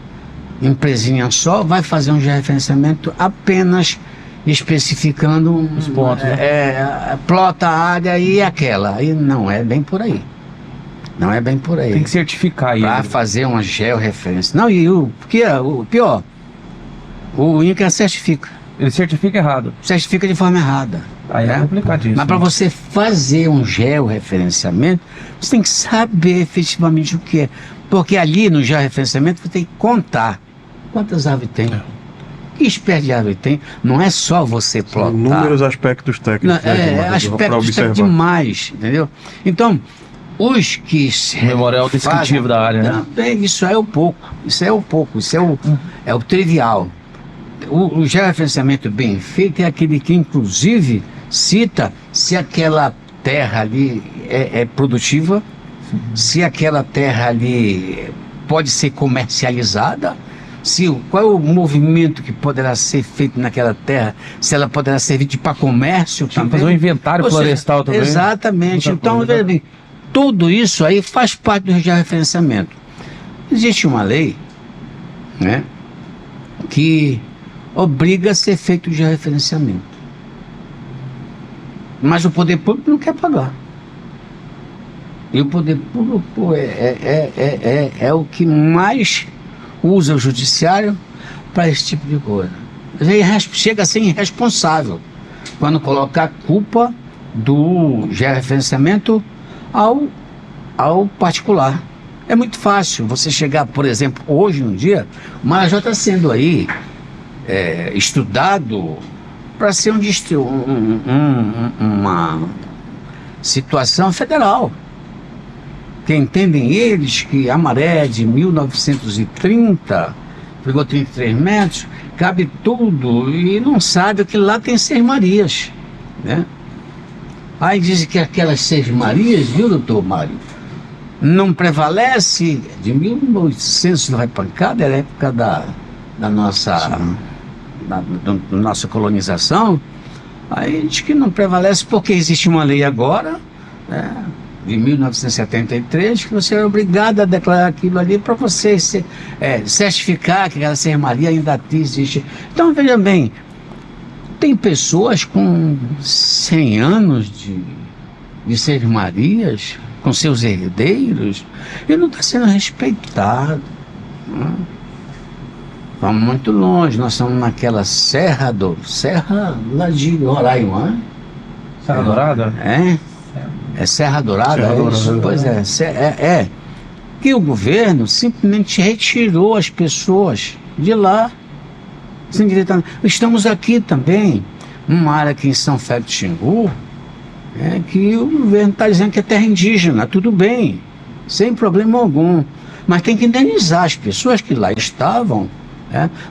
empresinha só, vai fazer um georreferenciamento apenas especificando os pontos, plota a área e aquela. Aí não é bem por aí. Não é bem por aí. Tem que certificar isso. Para fazer uma georreferência. Não, e o pior, o INCRA certifica. Ele certifica errado. Certifica de forma errada. Aí é complicadíssimo. Mas para você fazer um georreferenciamento, você tem que saber efetivamente o que é. Porque ali no georreferenciamento você tem que contar quantas árvores tem. Que espécie de árvore tem. Não é só você plotar. Inúmeros aspectos técnicos. Aspectos técnicos demais, entendeu? Então, os que... O memorial descritivo da área, né? Isso é o pouco. Isso é o trivial. O georreferenciamento bem feito é aquele que, inclusive, cita se aquela terra ali é produtiva, se aquela terra ali pode ser comercializada, qual é o movimento que poderá ser feito naquela terra, se ela poderá servir para comércio também. Fazer um inventário florestal também. Exatamente. Então, veja bem, tudo isso aí faz parte do georreferenciamento. Existe uma lei, né, que obriga a ser feito o georreferenciamento. Mas o poder público não quer pagar. E o poder público é o que mais usa o judiciário para esse tipo de coisa. Chega a ser irresponsável quando colocar a culpa do georreferenciamento ao particular. É muito fácil você chegar, por exemplo, hoje em dia, o Marajó está sendo aí estudado para ser uma situação federal. Que entendem eles que a maré de 1930 pegou 33 metros, cabe tudo, e não sabe que lá tem 6 Marias, né? Aí dizem que aquelas 6 Marias, viu, doutor Mário, não prevalece. De 1800 vai pancada, era a época da nossa colonização. Aí diz que não prevalece porque existe uma lei agora, né, de 1973, que você é obrigado a declarar aquilo ali para você certificar que aquela sermaria ainda existe. Então, veja bem, tem pessoas com 100 anos de sermarias, com seus herdeiros, e não está sendo respeitado, né? Vamos muito longe, nós estamos naquela serra lá de Roraima. Serra Dourada? É Serra Dourada, Serra Dourada, isso? Pois é. Que o governo simplesmente retirou as pessoas de lá. Sem direito a... Estamos aqui também, numa área aqui em São Félix do Xingu, que o governo está dizendo que é terra indígena, tudo bem, sem problema algum. Mas tem que indenizar as pessoas que lá estavam.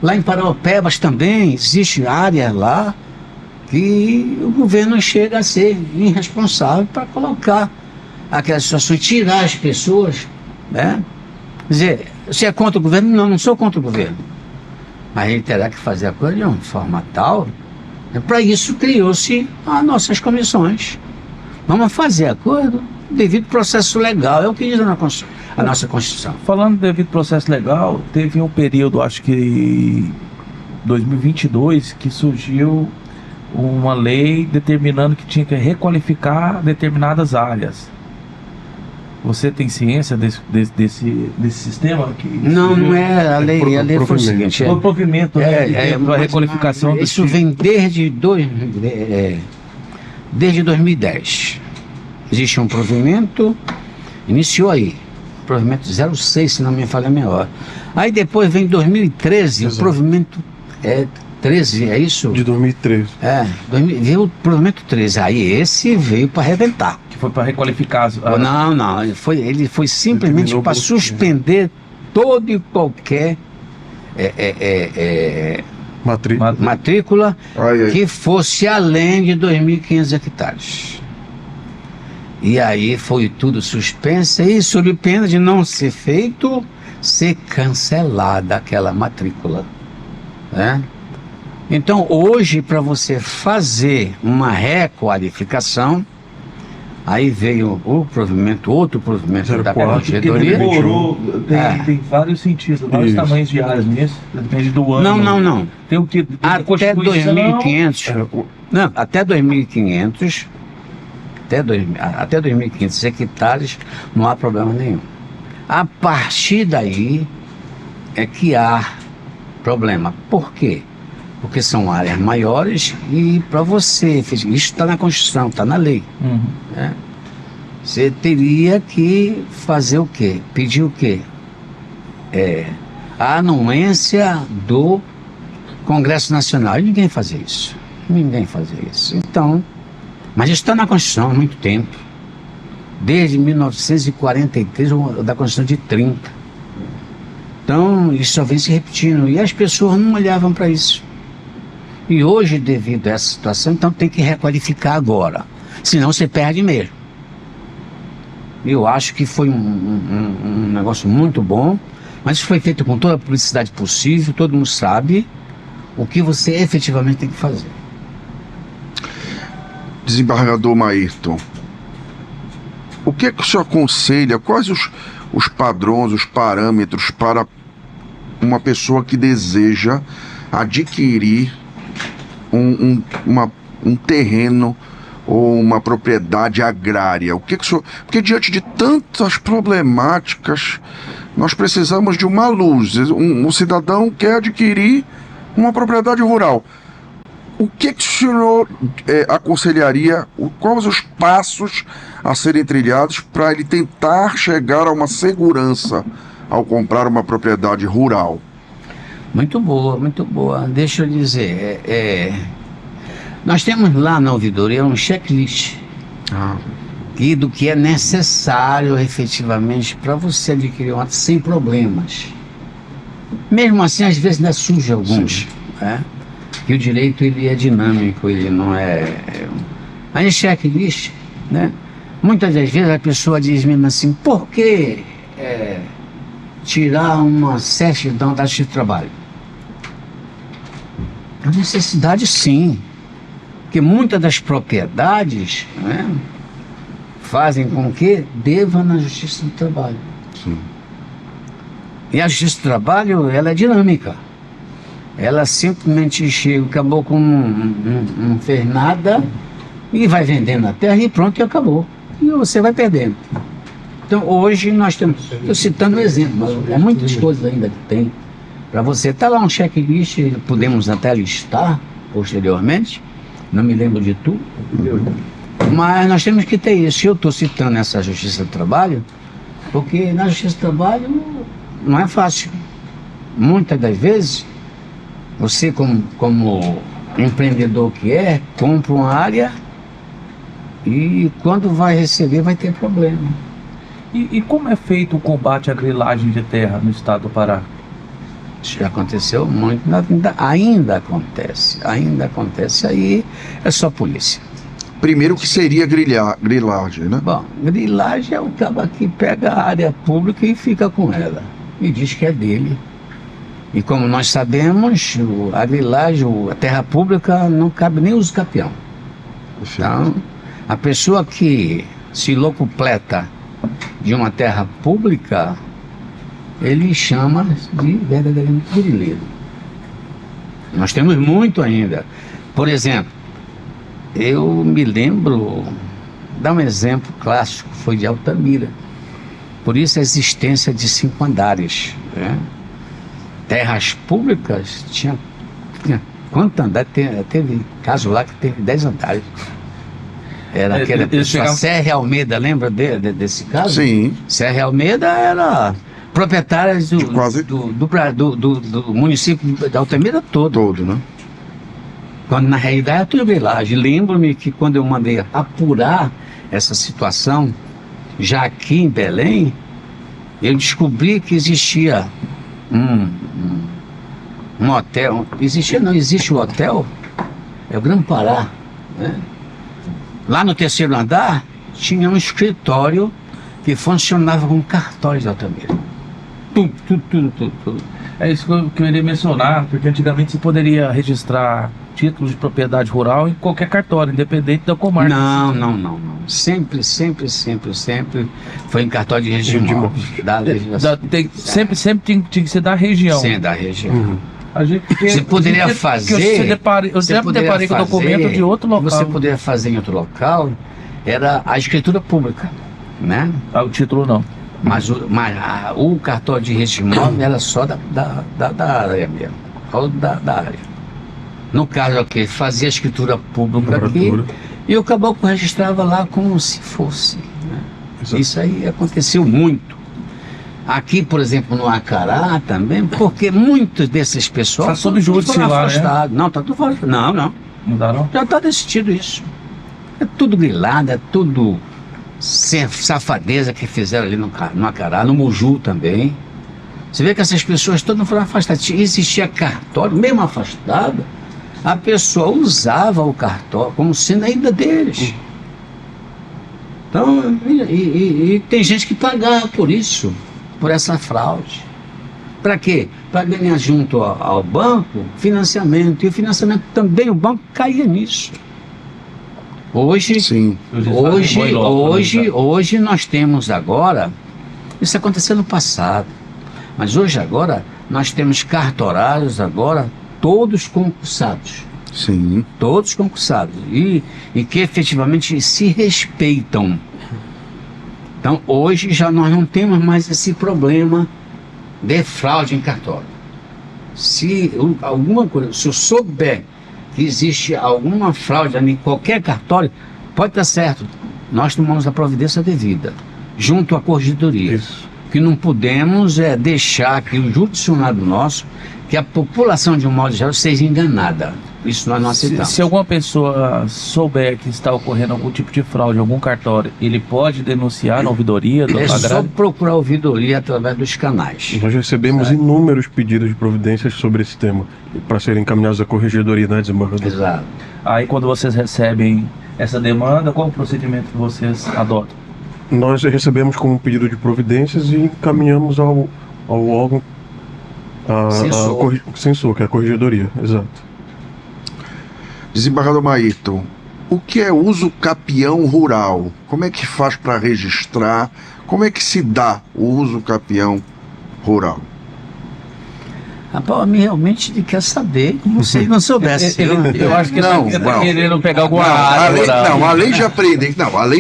Lá em Paraupebas também existe área lá que o governo chega a ser irresponsável para colocar aquelas situações, tirar as pessoas, Quer dizer, você é contra o governo? Não, não sou contra o governo. Mas a gente terá que fazer a coisa de uma forma tal. Para isso criou-se as nossas comissões. Vamos fazer a coisa devido ao processo legal, é o que diz a nossa Constituição. Falando devido ao processo legal, teve um período, acho que 2022, que surgiu uma lei determinando que tinha que requalificar determinadas áreas. Você tem ciência desse sistema aqui? Não, não é a lei. A lei foi o seguinte: o provimento, a requalificação. Isso vem desde 2010. Existe um provimento, iniciou aí, provimento 06, se não me falha a memória. Aí depois vem 2013, o provimento 13, é isso? De 2013. Veio o provimento 13. Aí esse veio para arrebentar. Que foi para requalificar. Não, ele foi simplesmente para suspender todo e qualquer matrícula que fosse além de 2.500 hectares. E aí foi tudo suspenso e sob pena de não ser feito, ser cancelada aquela matrícula. Então hoje, para você fazer uma requalificação, aí veio outro provimento da corregedoria. Tem vários sentidos, vários tamanhos de áreas nisso, depende do ano. Não. Tem o que? Até 2.500. Não, até 2.500. Até 2.500 hectares não há problema nenhum. A partir daí é que há problema. Por quê? Porque são áreas maiores e para você, isso está na Constituição, está na lei. Você teria que fazer o quê? Pedir o quê? A anuência do Congresso Nacional. E ninguém fazia isso. Então, mas isso está na Constituição há muito tempo. Desde 1943, da Constituição de 30. Então, isso só vem se repetindo. E as pessoas não olhavam para isso. E hoje, devido a essa situação, então tem que requalificar agora. Senão você perde mesmo. Eu acho que foi um negócio muito bom. Mas isso foi feito com toda a publicidade possível. Todo mundo sabe o que você efetivamente tem que fazer. Desembargador Maírton, o que é que o senhor aconselha? Quais os padrões, os parâmetros para uma pessoa que deseja adquirir um terreno ou uma propriedade agrária? O que o senhor... Porque diante de tantas problemáticas, nós precisamos de uma luz. Um cidadão quer adquirir uma propriedade rural. O que o senhor aconselharia, quais os passos a serem trilhados para ele tentar chegar a uma segurança ao comprar uma propriedade rural? Muito boa, muito boa. Deixa eu dizer, nós temos lá na ouvidoria um checklist do que é necessário efetivamente para você adquirir uma sem problemas. Mesmo assim, às vezes ainda surge alguns, que o direito ele é dinâmico, ele não é... Aí checklist, muitas das vezes a pessoa diz mesmo assim, por que tirar uma certidão da Justiça do Trabalho? A necessidade sim, porque muitas das propriedades fazem com que deva na Justiça do Trabalho. Sim. E a Justiça do Trabalho, ela é dinâmica. Ela simplesmente chega, acabou com não fez nada e vai vendendo a terra e pronto, e acabou. E você vai perdendo. Então hoje nós temos, estou citando um exemplo, mas há muitas coisas ainda que tem. Para você, está lá um checklist, podemos até listar posteriormente, não me lembro de tudo, mas nós temos que ter isso. Eu estou citando essa Justiça do Trabalho, porque na Justiça do Trabalho não é fácil. Muitas das vezes Você, como empreendedor que é, compra uma área e quando vai receber vai ter problema. E como é feito o combate à grilagem de terra no estado do Pará? Já aconteceu muito, ainda acontece, aí é só polícia. Primeiro que seria grilagem, né? Bom, grilagem é o cara que pega a área pública e fica com ela, e diz que é dele. E como nós sabemos, a grilagem, a terra pública não cabe nem uso capião. Então, a pessoa que se locupleta de uma terra pública, ele chama de verdadeiramente grileiro. Nós temos muito ainda. Por exemplo, eu me lembro, dar um exemplo clássico, foi de Altamira. Por isso a existência de 5 andares, né? Terras públicas tinha quantos andares? Teve caso lá que teve 10 andares. Era aquela pessoa, Serra Almeida, lembra desse caso? Sim. Serra Almeida era proprietária do município de Altamira todo. Todo, né? Quando na realidade é tudo grilagem. Lembro-me que quando eu mandei apurar essa situação, já aqui em Belém, eu descobri que existia um hotel. Existe o hotel, é o Gran Pará, né? Lá no 3º andar tinha um escritório que funcionava com cartórios de Altamira. Tudo. É isso que eu iria mencionar, porque antigamente você poderia registrar títulos de propriedade rural em qualquer cartório, independente da comarca. Não. Sempre foi em cartório de regimão. Da legislação. Sempre tinha que ser da região. Sim, da região. Você poderia fazer. Eu sempre deparei com documento de outro local. Você poderia fazer em outro local, era a escritura pública, né? O título não. Mas o cartório de regimão era só da área mesmo. Da área. No caso aqui, fazia a escritura pública aqui e o caboclo registrava lá como se fosse, né? Isso aí aconteceu muito. Aqui, por exemplo, no Acará também, porque muitos desses pessoas está sob júdice lá, né? Não, está tudo fora. Não. Mudaram? Já está decidido isso. É tudo grilado, é tudo safadeza que fizeram ali no Acará, no Muju também. Você vê que essas pessoas todas foram afastadas. Existia cartório, mesmo afastado, a pessoa usava o cartório como sendo ainda deles. Então, e tem gente que pagava por isso, por essa fraude. Para quê? Para ganhar junto ao banco financiamento. E o financiamento também, o banco caía nisso. Hoje, Sim. Hoje nós temos agora, isso aconteceu no passado, mas hoje agora nós temos cartorários agora todos concursados. Sim. Todos concursados e que efetivamente se respeitam. Então hoje já nós não temos mais esse problema de fraude em cartório. Se eu souber que existe alguma fraude em qualquer cartório, pode estar certo, nós tomamos a providência devida, junto à corregedoria. Isso. O que não podemos é deixar que o judiciário nosso, que a população de um modo geral seja enganada. Isso nós não aceitamos. Se alguma pessoa souber que está ocorrendo algum tipo de fraude em algum cartório, ele pode denunciar na ouvidoria do só agrado? procurar a ouvidoria através dos canais. Nós recebemos inúmeros pedidos de providências sobre esse tema, para serem encaminhados à corregedoria, né, desembargador? Exato. Aí quando vocês recebem essa demanda, qual o procedimento que vocês adotam? Nós recebemos como pedido de providências e encaminhamos ao órgão censor, que é a corregedoria, exato. Desembargador Maírton, o que é uso capião rural? Como é que faz para registrar? Como é que se dá o uso capião rural? Rapaz, a mim realmente quer saber como se ele não soubesse. Eu acho que Não, ele está não. querendo pegar alguma área rural. Além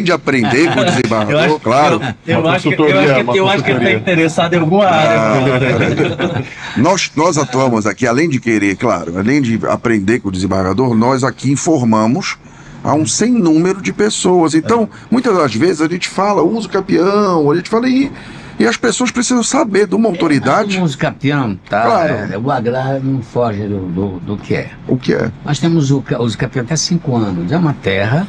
de aprender com o desembargador, claro. Eu acho que ele está interessado em alguma área. Nós atuamos aqui, além de querer, claro, além de aprender com o desembargador, nós aqui informamos a um sem número de pessoas. Então, muitas das vezes a gente fala, uso capião, a gente fala, e E as pessoas precisam saber de uma autoridade Nós temos campeão, tá? Claro. O agrário não foge do que é. o que é. Nós temos os campeões até 5 anos. É uma terra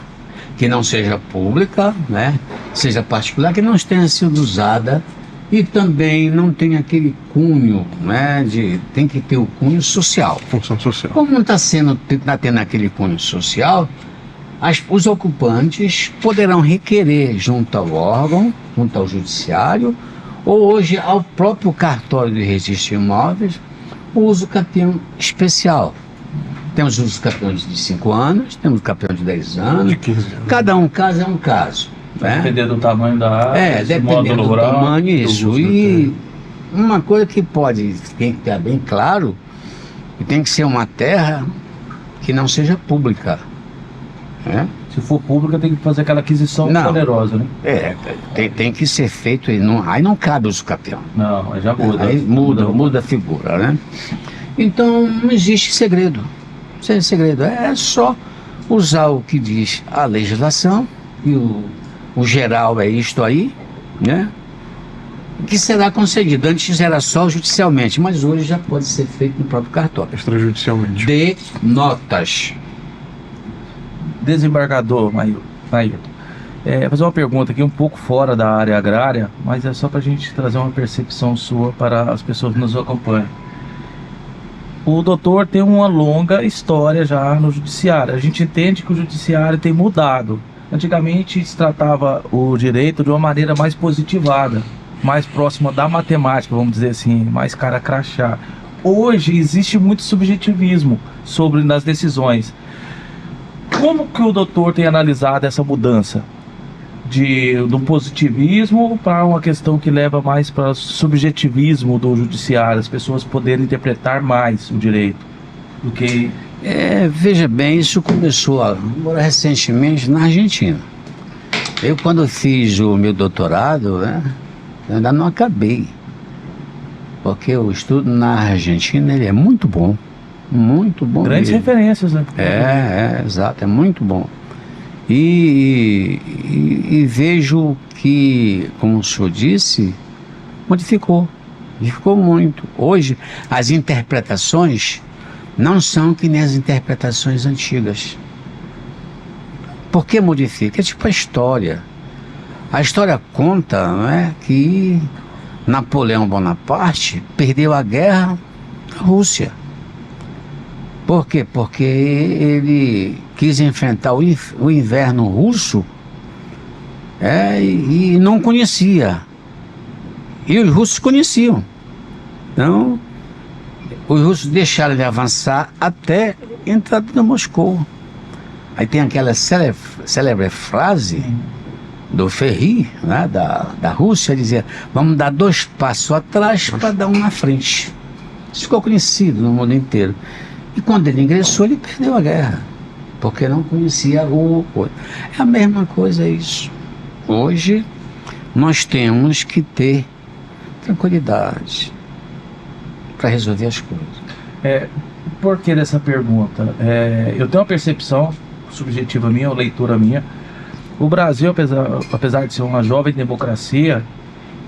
que não seja pública, né? Seja particular, que não tenha sido usada e também não tem aquele cunho, né? Tem que ter o cunho social. Função social. Como não está tendo aquele cunho social, os ocupantes poderão requerer junto ao órgão, junto ao judiciário, ou hoje ao próprio cartório de registro de imóveis, o uso campeão especial. Temos os campeões de 5 anos, temos campeão de 10 anos. De 15 anos. Cada caso é um caso. Né? Dependendo do tamanho da área, Dependendo do tamanho, isso. uso, E uma coisa que tem que estar bem claro, que tem que ser uma terra que não seja pública. Né? Se for pública, tem que fazer aquela aquisição Não. poderosa, né? Tem que ser feito, aí não cabe o uso campeão. Não, aí já muda. Aí muda a figura, né? Então não existe segredo. Não existe segredo. É só usar o que diz a legislação, e o geral é isto aí, né? Que será concedido. Antes era só judicialmente, mas hoje já pode ser feito no próprio cartório. Extrajudicialmente. De notas. Desembargador, Mailton, fazer uma pergunta aqui um pouco fora da área agrária, mas é só para a gente trazer uma percepção sua para as pessoas que nos acompanham. O doutor tem uma longa história já no judiciário. A gente entende que o judiciário tem mudado. Antigamente se tratava o direito de uma maneira mais positivada, mais próxima da matemática, vamos dizer assim, mais cara crachá. Hoje existe muito subjetivismo nas decisões. Como que o doutor tem analisado essa mudança do positivismo para uma questão que leva mais para o subjetivismo do judiciário, as pessoas poderem interpretar mais o direito do que... Veja bem, isso começou agora recentemente na Argentina. Eu, quando fiz o meu doutorado, né, eu ainda não acabei, porque o estudo na Argentina ele é muito bom Grandes mesmo. referências, né? Exato, é muito bom. E vejo que, como o senhor disse, modificou muito. Hoje, as interpretações não são que nem as interpretações antigas. Por que modifica? É tipo a história. A história conta, não é, que Napoleão Bonaparte perdeu a guerra na Rússia. Por quê? Porque ele quis enfrentar o inverno russo e não conhecia. E os russos conheciam. Então, os russos deixaram de avançar até entrar em Moscou. Aí tem aquela célebre frase do Ferri, né, da Rússia, dizia: vamos dar 2 passos atrás para dar um na frente. Isso ficou conhecido no mundo inteiro. E quando ele ingressou, ele perdeu a guerra, porque não conhecia o outro. É a mesma coisa isso. Hoje, nós temos que ter tranquilidade para resolver as coisas. Por que dessa pergunta? Eu tenho uma percepção subjetiva minha, ou leitura minha. O Brasil, apesar de ser uma jovem democracia,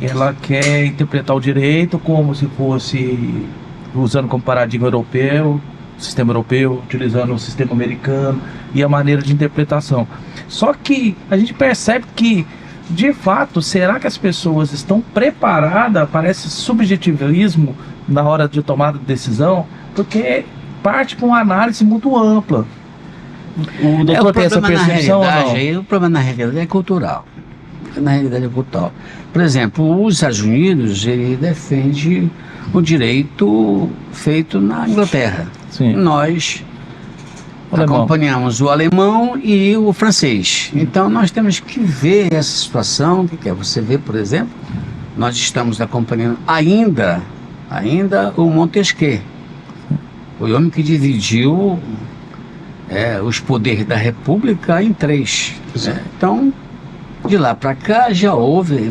ela quer interpretar o direito como se fosse usando como paradigma europeu, sistema europeu, utilizando o sistema americano e a maneira de interpretação. Só que a gente percebe que, de fato, será que as pessoas estão preparadas para esse subjetivismo na hora de tomada de decisão? Porque parte para uma análise muito ampla. O doutor tem essa percepção ou não? O problema na realidade é cultural. Por exemplo, os Estados Unidos, ele defende o direito feito na Inglaterra. Sim. Nós Alemão. acompanhamos o alemão e o francês. Então nós temos que ver essa situação, que é você vê, por exemplo, nós estamos acompanhando ainda o Montesquieu, o homem que dividiu os poderes da República em 3. Então, de lá para cá já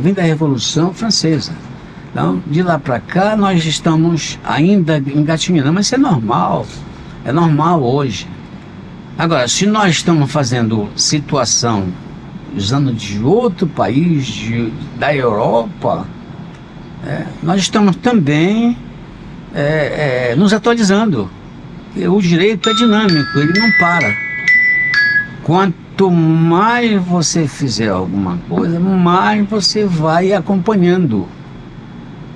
vem da Revolução Francesa. Então, de lá para cá nós estamos ainda engatinhando, mas isso é normal hoje. Agora, se nós estamos fazendo situação usando de outro país, da Europa, Nós estamos também nos atualizando. O direito é dinâmico, ele não para. Quanto mais você fizer alguma coisa, mais você vai acompanhando.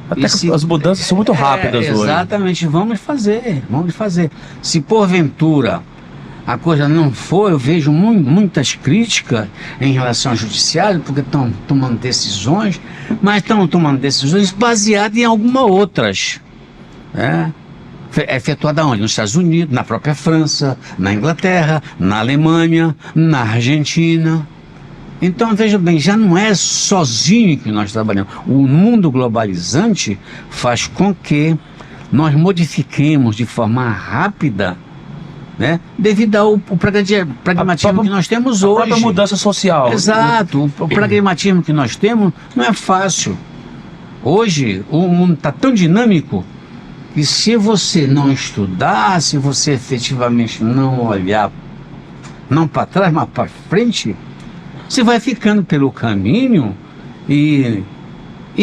Até que as mudanças são muito rápidas hoje. Exatamente, vamos fazer. Se porventura a coisa não for, eu vejo muitas críticas em relação ao judiciário, porque estão tomando decisões, mas estão tomando decisões baseadas em algumas outras. Efetuada onde? Nos Estados Unidos, na própria França, na Inglaterra, na Alemanha, na Argentina. Então, veja bem, já não é sozinho que nós trabalhamos. O mundo globalizante faz com que nós modifiquemos de forma rápida, devido ao pragmatismo que nós temos hoje. A própria mudança social. Exato, o pragmatismo que nós temos não é fácil. Hoje, o mundo está tão dinâmico que se você não estudar, se você efetivamente não olhar, não para trás, mas para frente, você vai ficando pelo caminho e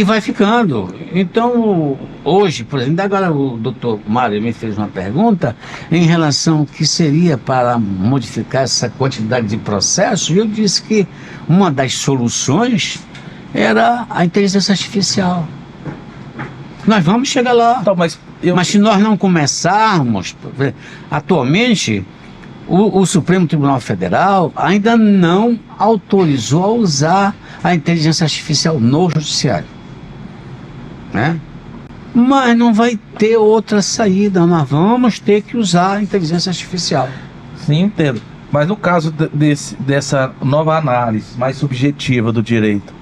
vai ficando. Então, hoje, por exemplo, agora o doutor Mário me fez uma pergunta em relação ao que seria para modificar essa quantidade de processos, e eu disse que uma das soluções era a inteligência artificial. Nós vamos chegar lá. Então, mas se nós não começarmos, atualmente, o Supremo Tribunal Federal ainda não autorizou a usar a inteligência artificial no judiciário. Mas não vai ter outra saída, nós vamos ter que usar a inteligência artificial. Sim, entendo. Mas no caso dessa nova análise mais subjetiva do direito,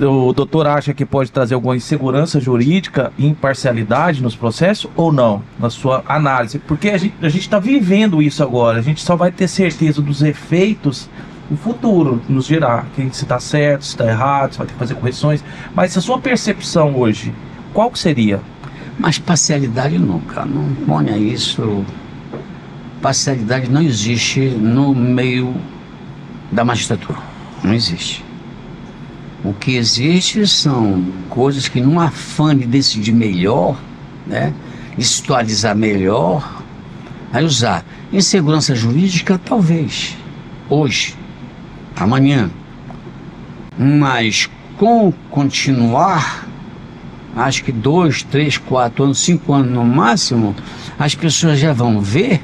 o doutor acha que pode trazer alguma insegurança jurídica e imparcialidade nos processos ou não, na sua análise? Porque a gente está vivendo isso agora, a gente só vai ter certeza dos efeitos no futuro, nos dirá se está certo, se está errado, se vai ter que fazer correções. Mas a sua percepção hoje, qual que seria? Mas parcialidade nunca, não ponha isso. Parcialidade não existe no meio da magistratura, não existe. O que existe são coisas que, num afã de decidir melhor, de situalizar melhor, aí usar. Insegurança jurídica, talvez, hoje, amanhã. Mas com continuar, acho que 2, 3, 4 anos, 5 anos no máximo, as pessoas já vão ver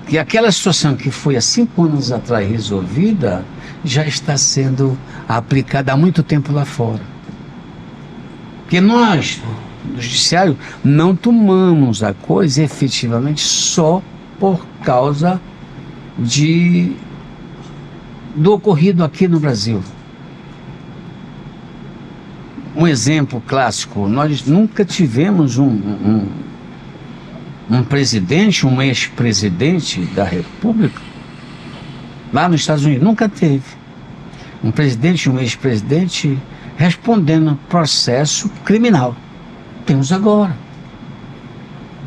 que aquela situação que foi há 5 anos atrás resolvida já está sendo aplicada há muito tempo lá fora. Porque nós, do judiciário, não tomamos a coisa efetivamente só por causa do ocorrido aqui no Brasil. Um exemplo clássico, nós nunca tivemos um presidente, um ex-presidente da República, lá nos Estados Unidos, nunca teve um presidente, um ex-presidente respondendo processo criminal. Temos agora.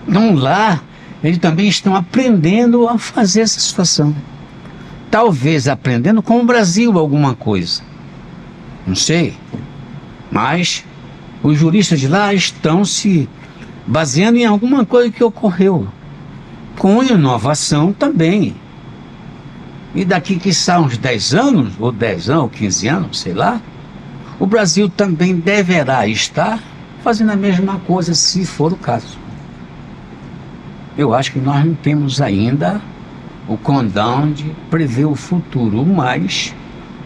Então lá, eles também estão aprendendo a fazer essa situação. Talvez aprendendo com o Brasil alguma coisa. Não sei. Mas os juristas de lá estão se baseando em alguma coisa que ocorreu. Com inovação também. E daqui que são uns 10 anos, ou 10 anos, ou 15 anos, sei lá, o Brasil também deverá estar fazendo a mesma coisa, se for o caso. Eu acho que nós não temos ainda o condão de prever o futuro, mas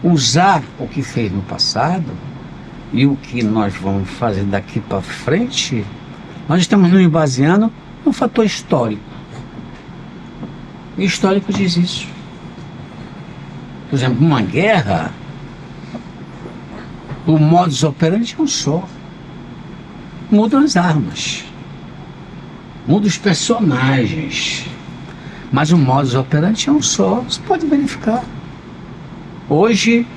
usar o que fez no passado e o que nós vamos fazer daqui para frente, nós estamos nos baseando no fator histórico. E o histórico diz isso. Por exemplo, uma guerra, o modus operandi é um só. Mudam as armas, mudam os personagens, mas o modus operandi é um só. Você pode verificar. Hoje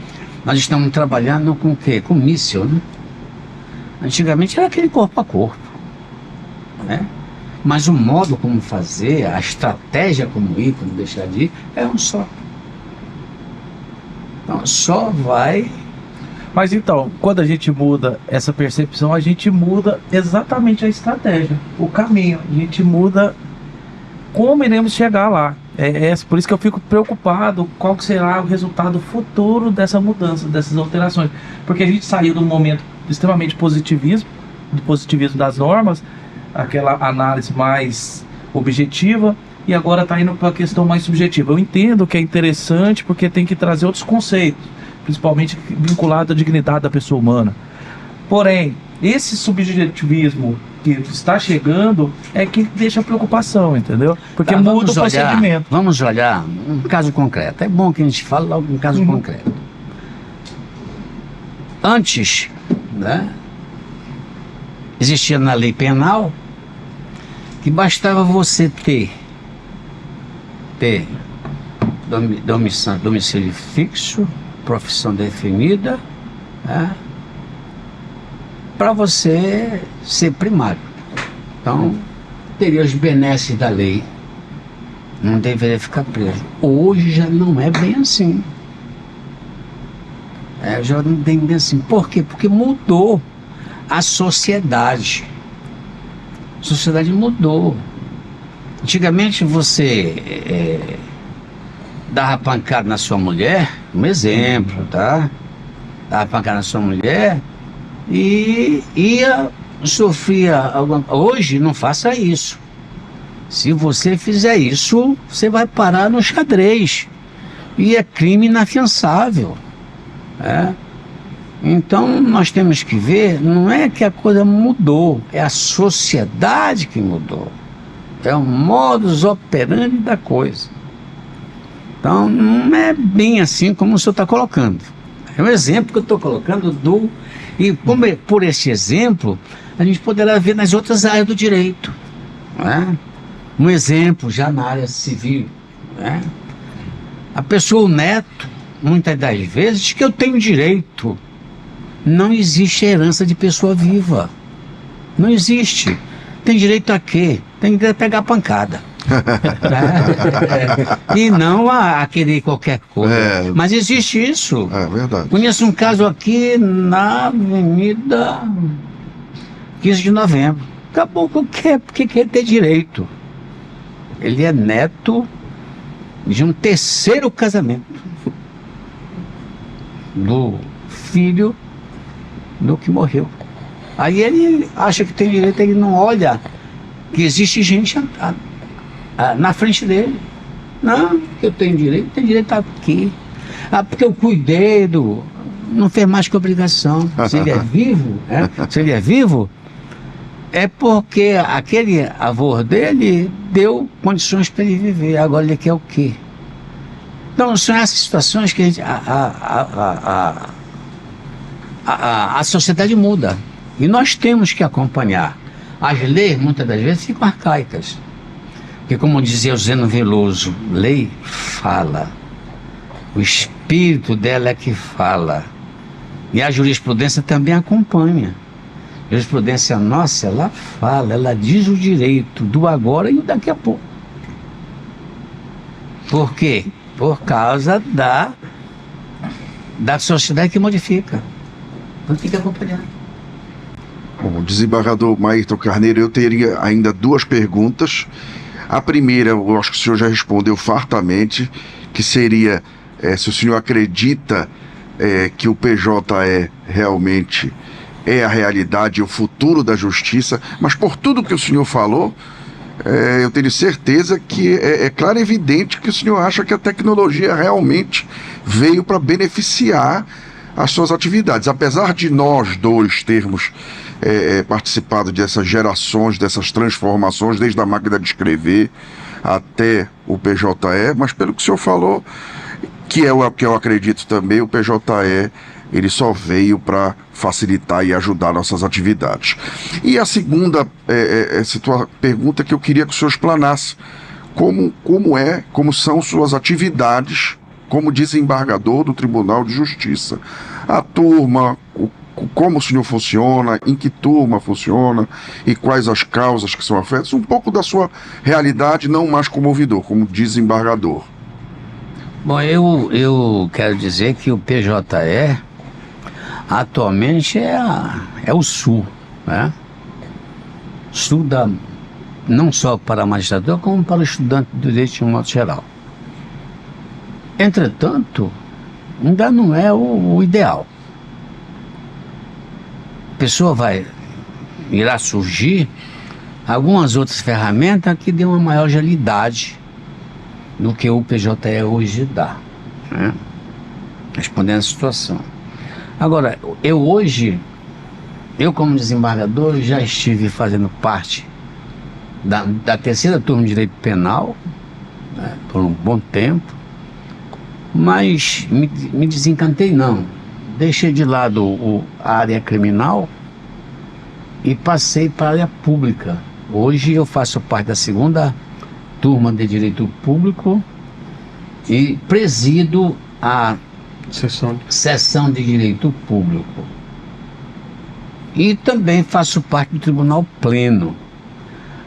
nós estamos trabalhando com o quê? Com míssil, né? Antigamente era aquele corpo a corpo, né? Mas o modo como fazer, a estratégia como ir, como deixar de ir, é um só. Então só vai Mas então, quando a gente muda essa percepção, a gente muda exatamente a estratégia, o caminho. A gente muda como iremos chegar lá. Por isso que eu fico preocupado qual que será o resultado futuro dessa mudança, dessas alterações. Porque a gente saiu de um momento extremamente do positivismo das normas, aquela análise mais objetiva, e agora está indo para a questão mais subjetiva. Eu entendo que é interessante porque tem que trazer outros conceitos, principalmente vinculado à dignidade da pessoa humana. Porém, esse subjetivismo que está chegando é que deixa preocupação, entendeu? Porque muda o procedimento. Vamos olhar um caso concreto. É bom que a gente fale logo um caso concreto. Antes, né, existia na lei penal que bastava você ter domicílio fixo, profissão definida, né, para você ser primário. Então, teria os benesses da lei, não deveria ficar preso. Hoje já não é bem assim. Já não tem bem assim. Por quê? Porque mudou a sociedade. A sociedade mudou. Antigamente você dava pancada na sua mulher, um exemplo, tá? Dava pancada na sua mulher e sofria alguma... Hoje não faça isso. Se você fizer isso, você vai parar no xadrez. E é crime inafiançável. Então nós temos que ver, não é que a coisa mudou, é a sociedade que mudou. É o modus operandi da coisa. Então não é bem assim como o senhor está colocando. É um exemplo que eu estou colocando e por esse exemplo a gente poderá ver nas outras áreas do direito, né? Um exemplo já na área civil, né? A pessoa, o neto, muitas das vezes diz que eu tenho direito. Não existe herança de pessoa viva. Não existe. Tem direito a quê? Tem direito a pegar pancada. E não a querer qualquer coisa. Mas existe isso. É verdade. Conheço um caso aqui na Avenida 15 de Novembro. Acabou com o quê? Porque quer ter direito. Ele é neto de um terceiro casamento do filho do que morreu. Aí ele acha que tem direito, ele não olha que existe gente na frente dele. Não, eu tenho direito aqui. Porque eu cuidei não fez mais que obrigação. Se ele é vivo, se ele é vivo, é porque aquele avô dele deu condições para ele viver. Agora ele quer o quê? Então são essas situações que a sociedade muda. E nós temos que acompanhar. As leis, muitas das vezes, ficam arcaicas. Porque, como dizia o Zeno Veloso, lei fala. O espírito dela é que fala. E a jurisprudência também acompanha. A jurisprudência nossa, ela fala, ela diz o direito do agora e o daqui a pouco. Por quê? Por causa da sociedade que modifica. Então tem que acompanhar. Bom, desembargador Maírton Carneiro, eu teria ainda duas perguntas. A primeira, eu acho que o senhor já respondeu fartamente, que seria se o senhor acredita que o PJE realmente é a realidade e o futuro da justiça, mas por tudo que o senhor falou, eu tenho certeza que é claro e evidente que o senhor acha que a tecnologia realmente veio para beneficiar as suas atividades. Apesar de nós dois termos participado dessas gerações, dessas transformações, desde a máquina de escrever até o PJE, mas pelo que o senhor falou, que é o que eu acredito também, o PJE ele só veio para facilitar e ajudar nossas atividades. E a segunda pergunta que eu queria que o senhor explanasse, como são suas atividades como desembargador do Tribunal de Justiça. A turma, como o senhor funciona, em que turma funciona e quais as causas que são afetadas, um pouco da sua realidade, não mais como ouvidor, como desembargador. Bom, eu quero dizer que o PJE, atualmente é o Sul, né? Sul não só para a magistratura, como para o estudante de direito de um modo geral. Entretanto, ainda não é o ideal. A pessoa irá surgir algumas outras ferramentas que dêem uma maior agilidade do que o PJE hoje dá, né? Respondendo à situação. Agora, eu como desembargador já estive fazendo parte da terceira turma de Direito Penal, né, por um bom tempo, mas me desencantei não. Deixei de lado a área criminal e passei para a área pública. Hoje eu faço parte da segunda turma de Direito Público e presido a Seção de Direito Público. E também faço parte do Tribunal Pleno.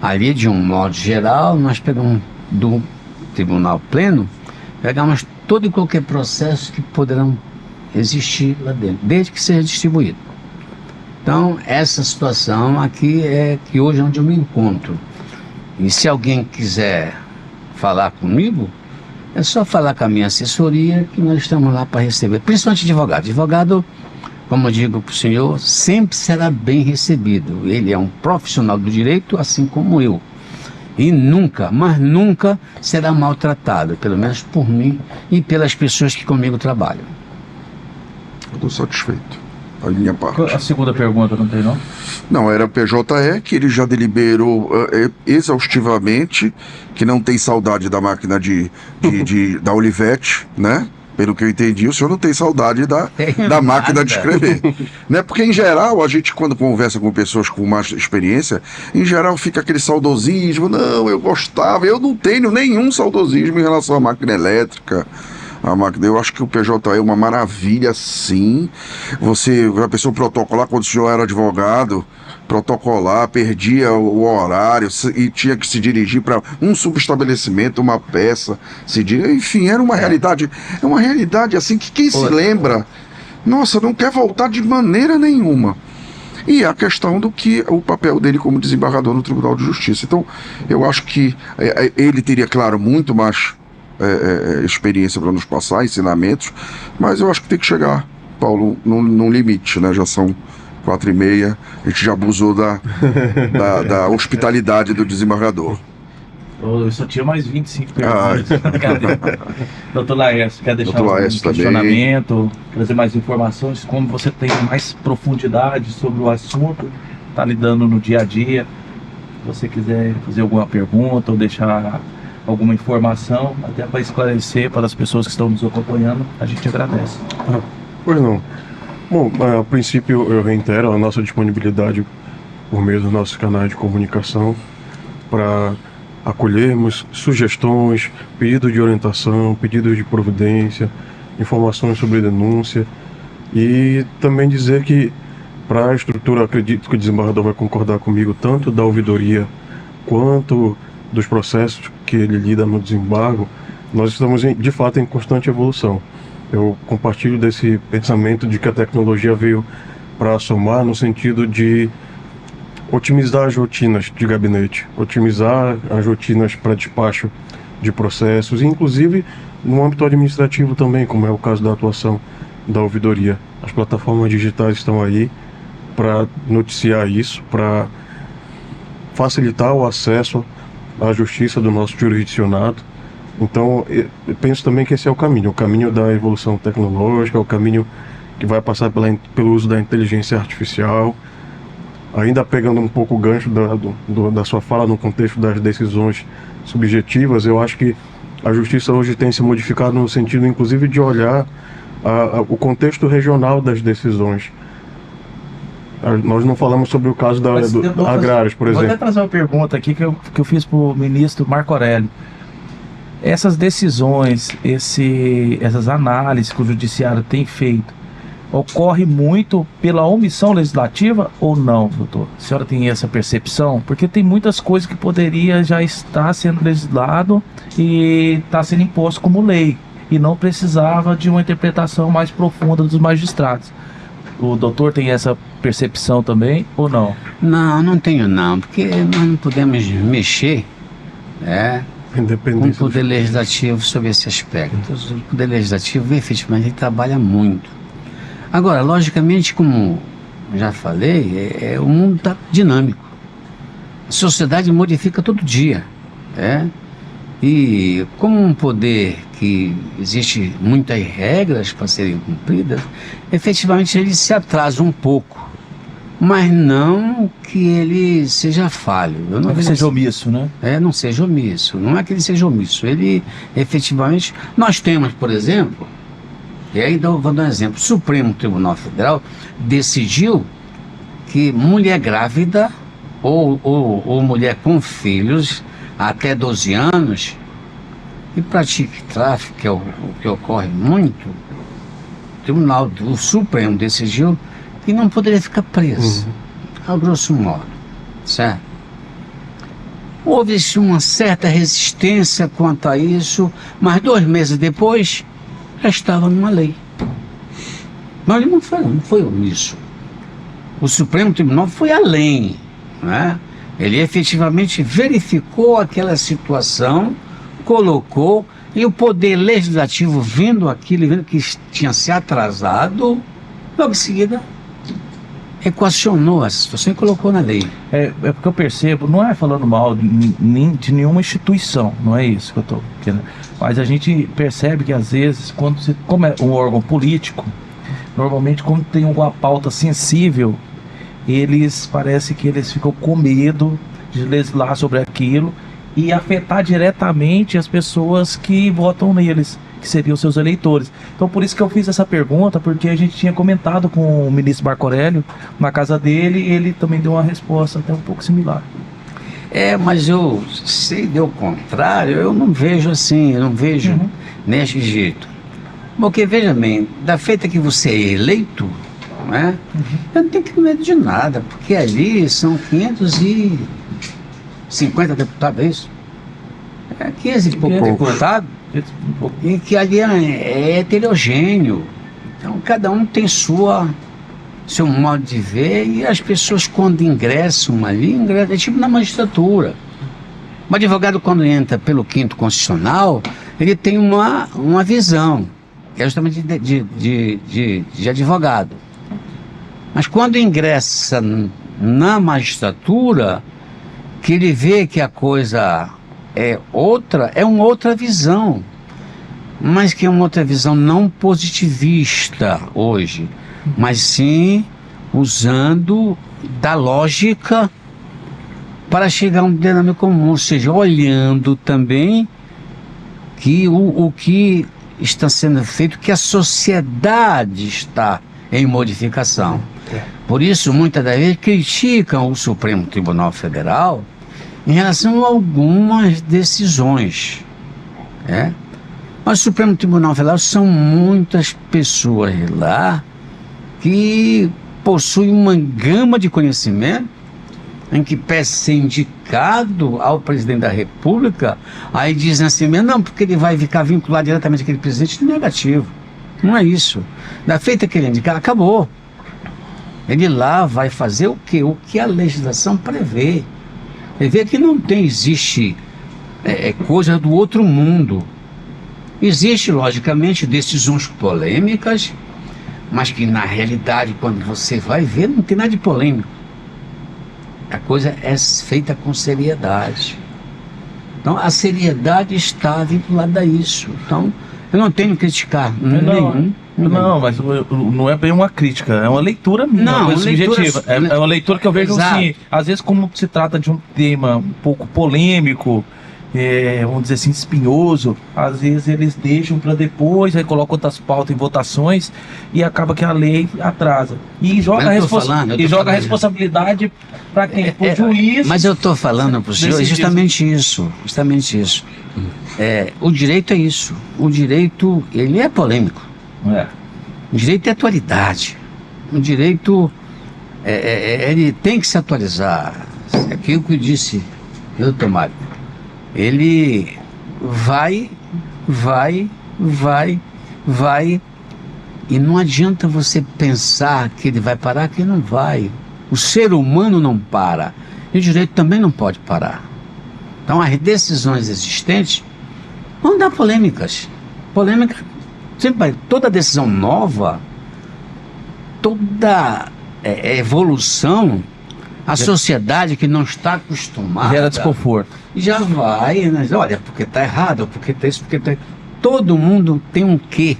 Ali, de um modo geral, nós pegamos do Tribunal Pleno, pegamos todo e qualquer processo que poderão existir lá dentro, desde que seja distribuído. Então, essa situação aqui é que hoje é onde eu me encontro. E se alguém quiser falar comigo, é só falar com a minha assessoria, que nós estamos lá para receber, principalmente advogado. Advogado, como eu digo para o senhor, sempre será bem recebido. Ele é um profissional do direito, assim como eu. E nunca, mas nunca será maltratado, pelo menos por mim e pelas pessoas que comigo trabalham. Estou satisfeito. A minha parte. A segunda pergunta não tem, não? Não, era o PJE, que ele já deliberou exaustivamente, que não tem saudade da máquina da Olivetti, né? Pelo que eu entendi, o senhor não tem saudade da máquina de escrever. Né? Porque, em geral, a gente, quando conversa com pessoas com mais experiência, em geral fica aquele saudosismo. Não, eu gostava. Eu não tenho nenhum saudosismo em relação à máquina elétrica. Eu acho que o PJE é uma maravilha, sim. A pessoa protocolar, quando o senhor era advogado, protocolar, perdia o horário e tinha que se dirigir para um subestabelecimento, uma peça, enfim, era uma realidade. É uma realidade assim que quem se lembra, nossa, não quer voltar de maneira nenhuma. E a questão do que o papel dele como desembargador no Tribunal de Justiça. Então, eu acho que ele teria, claro, muito mais experiência para nos passar, ensinamentos, mas eu acho que tem que chegar, Paulo, num limite, né? Já são 4h30, a gente já abusou da hospitalidade do desembargador. Eu só tinha mais 25 perguntas. Doutor Laércio, quer deixar Doutor um Laércio questionamento, trazer mais informações, como você tem mais profundidade sobre o assunto, está lidando no dia a dia. Se você quiser fazer alguma pergunta ou deixar alguma informação, até para esclarecer para as pessoas que estão nos acompanhando, a gente agradece. Pois não. Bom, a princípio eu reitero a nossa disponibilidade por meio dos nossos canais de comunicação para acolhermos sugestões, pedidos de orientação, pedidos de providência, informações sobre denúncia, e também dizer que para a estrutura, acredito que o desembargador vai concordar comigo, tanto da ouvidoria quanto dos processos que ele lida no desembargo, nós estamos de fato em constante evolução. Eu compartilho desse pensamento de que a tecnologia veio para somar no sentido de otimizar as rotinas de gabinete, otimizar as rotinas para despacho de processos, inclusive no âmbito administrativo também, como é o caso da atuação da ouvidoria. As plataformas digitais estão aí para noticiar isso, para facilitar o acesso à justiça do nosso jurisdicionado. Então, eu penso também que esse é o caminho da evolução tecnológica, o caminho que vai passar pelo uso da inteligência artificial. Ainda pegando um pouco o gancho da sua fala no contexto das decisões subjetivas, eu acho que a justiça hoje tem se modificado no sentido, inclusive, de olhar o contexto regional das decisões. Nós não falamos sobre o caso agrários, por exemplo. Vou até trazer uma pergunta aqui que eu fiz para o ministro Marco Aurélio. Essas decisões, essas análises que o judiciário tem feito, ocorre muito pela omissão legislativa ou não, doutor? A senhora tem essa percepção? Porque tem muitas coisas que poderia já estar sendo legislado e está sendo imposto como lei, e não precisava de uma interpretação mais profunda dos magistrados. O doutor tem essa percepção também ou não? Não, não tenho não, porque nós não podemos mexer, né, com o Independência. Poder Legislativo sobre esse aspecto. O Poder Legislativo, efetivamente, ele trabalha muito. Agora, logicamente, como já falei, o mundo está dinâmico. A sociedade modifica todo dia, né? E como um poder que existe muitas regras para serem cumpridas, efetivamente ele se atrasa um pouco. Mas não que ele seja falho. Eu Não que seja omisso, né? não seja omisso. Não é que ele seja omisso. Ele, efetivamente... Nós temos, por exemplo... E aí vou dar um exemplo. O Supremo Tribunal Federal decidiu que mulher grávida ou mulher com filhos até 12 anos que pratique tráfico, que é o que ocorre muito, o Supremo decidiu que não poderia ficar preso, a grosso modo, certo? Houve uma certa resistência quanto a isso, mas 2 meses depois já estava numa lei. Mas ele não foi omisso. O Supremo Tribunal foi além, né? Ele efetivamente verificou aquela situação, colocou, e o Poder Legislativo vendo aquilo, vendo que tinha se atrasado, logo em seguida equacionou a situação e colocou na lei. É porque eu percebo, não é falando mal de nenhuma instituição, não é isso que eu estou querendo. Mas a gente percebe que às vezes, como é um órgão político, normalmente quando tem uma pauta sensível, parece que eles ficam com medo de legislar sobre aquilo e afetar diretamente as pessoas que votam neles, que seriam seus eleitores. Então por isso que eu fiz essa pergunta, porque a gente tinha comentado com o ministro Marco Aurélio na casa dele, e ele também deu uma resposta até um pouco similar. Mas eu sei do contrário, eu não vejo assim, eu não vejo desse jeito. Porque, veja bem, da feita que você é eleito, né, eu não tenho que ter medo de nada, porque ali são 550 deputados, é isso? 15 e pouco deputados, e que ali é heterogêneo. Então, cada um tem seu modo de ver, e as pessoas quando ingressam ali, é tipo na magistratura. O advogado quando entra pelo 5º constitucional, ele tem uma visão, que é justamente de advogado. Mas quando ingressa na magistratura, que ele vê que a coisa é uma outra visão, mas que é uma outra visão não positivista hoje, mas sim usando da lógica para chegar a um denominador comum, ou seja, olhando também que o que está sendo feito, que a sociedade está em modificação. Por isso, muitas das vezes criticam o Supremo Tribunal Federal em relação a algumas decisões, Mas o Supremo Tribunal Federal são muitas pessoas lá que possuem uma gama de conhecimento, em que peça ser indicado ao presidente da República, aí dizem assim, não, porque ele vai ficar vinculado diretamente àquele presidente. Negativo, não é isso. Da feita que ele indicar, acabou. Ele lá vai fazer o quê? O que a legislação prevê. Prevê que não existe coisa do outro mundo. Existe, logicamente, decisões polêmicas, mas que na realidade, quando você vai ver, não tem nada de polêmico. A coisa é feita com seriedade. Então, a seriedade está vinculada a isso. Então, eu não tenho que criticar nenhum. Não, mas não é bem uma crítica, é uma leitura minha, uma coisa subjetiva. É uma leitura que eu vejo assim, às vezes como se trata de um tema um pouco polêmico, vamos dizer assim, espinhoso, às vezes eles deixam para depois, aí colocam outras pautas em votações e acaba que a lei atrasa. E joga a responsabilidade para quem? Para o juiz. Mas eu estou falando para o senhor justamente isso. O direito é isso. O direito, ele é polêmico. O direito é atualidade. O direito, ele tem que se atualizar. É aquilo que eu disse, doutor Mário. Ele vai E não adianta você pensar que ele vai parar, que ele não vai. O ser humano não para. E o direito também não pode parar. Então, as decisões existentes vão dar polêmicas. Polêmica sempre vai. Toda decisão nova, toda evolução, a sociedade que não está acostumada... Gera desconforto. Já vai, né? Olha, porque está errado, porque está isso, porque está... Todo mundo tem um quê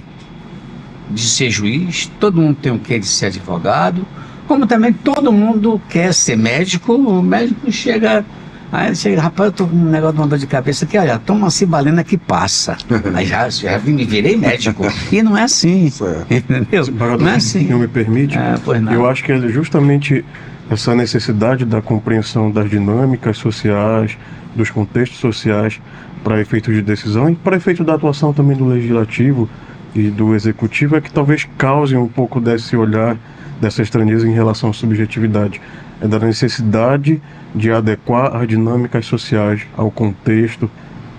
de ser juiz, todo mundo tem um quê de ser advogado, como também todo mundo quer ser médico. O médico chega, aí ele chega, rapaz, eu tô com um negócio de uma dor de cabeça aqui, olha, toma uma cibalina que passa. Aí já me virei médico. E não é assim, entendeu? Não é assim. Não me permite, Pois não. eu acho que é justamente essa necessidade da compreensão das dinâmicas sociais, dos contextos sociais para efeito de decisão e para efeito da atuação também do legislativo e do executivo é que talvez cause um pouco desse olhar, dessa estranheza em relação à subjetividade. É da necessidade de adequar as dinâmicas sociais ao contexto,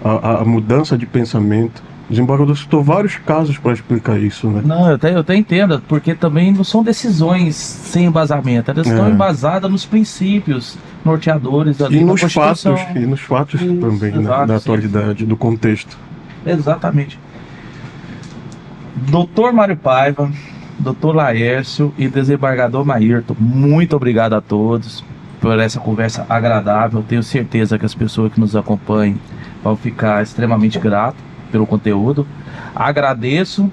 a mudança de pensamento. O desembargador citou vários casos para explicar isso, né? Não, eu até entendo, porque também não são decisões sem embasamento, elas estão embasadas nos princípios norteadores ali E da nos Constituição. fatos também, né? Exato, Da sim. atualidade, do contexto. Exatamente. Doutor Mário Paiva, doutor Laércio e desembargador Maírton, muito obrigado a todos por essa conversa agradável. Tenho certeza que as pessoas que nos acompanham vão ficar extremamente gratas pelo conteúdo. Agradeço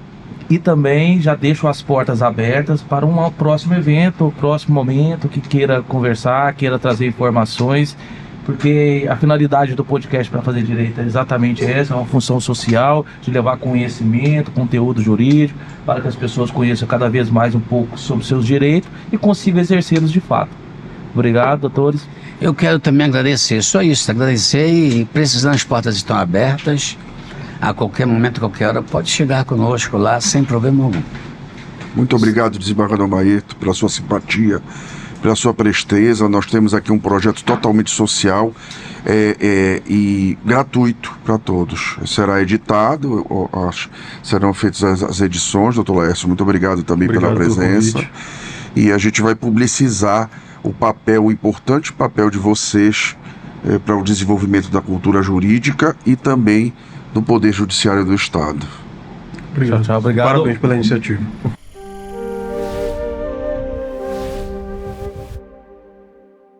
e também já deixo as portas abertas para um próximo evento, próximo momento, que queira conversar, queira trazer informações, porque a finalidade do podcast Para Fazer Direito é exatamente essa, é uma função social, de levar conhecimento, conteúdo jurídico, para que as pessoas conheçam cada vez mais um pouco sobre seus direitos e consigam exercê-los de fato. Obrigado, doutores. Eu quero também agradecer, só isso, agradecer, e precisando, as portas estão abertas. A qualquer momento, qualquer hora, pode chegar conosco lá, sem problema algum. Muito obrigado, desembargador Maírton, pela sua simpatia, pela sua presteza. Nós temos aqui um projeto totalmente social e gratuito para todos. Será editado, serão feitas as edições, doutor Laércio. Muito obrigado também pela Obrigado pelo presença. convite. E a gente vai publicizar o importante papel de vocês para o desenvolvimento da cultura jurídica e também do Poder Judiciário do Estado. Obrigado. Tchau, obrigado. Parabéns pela iniciativa.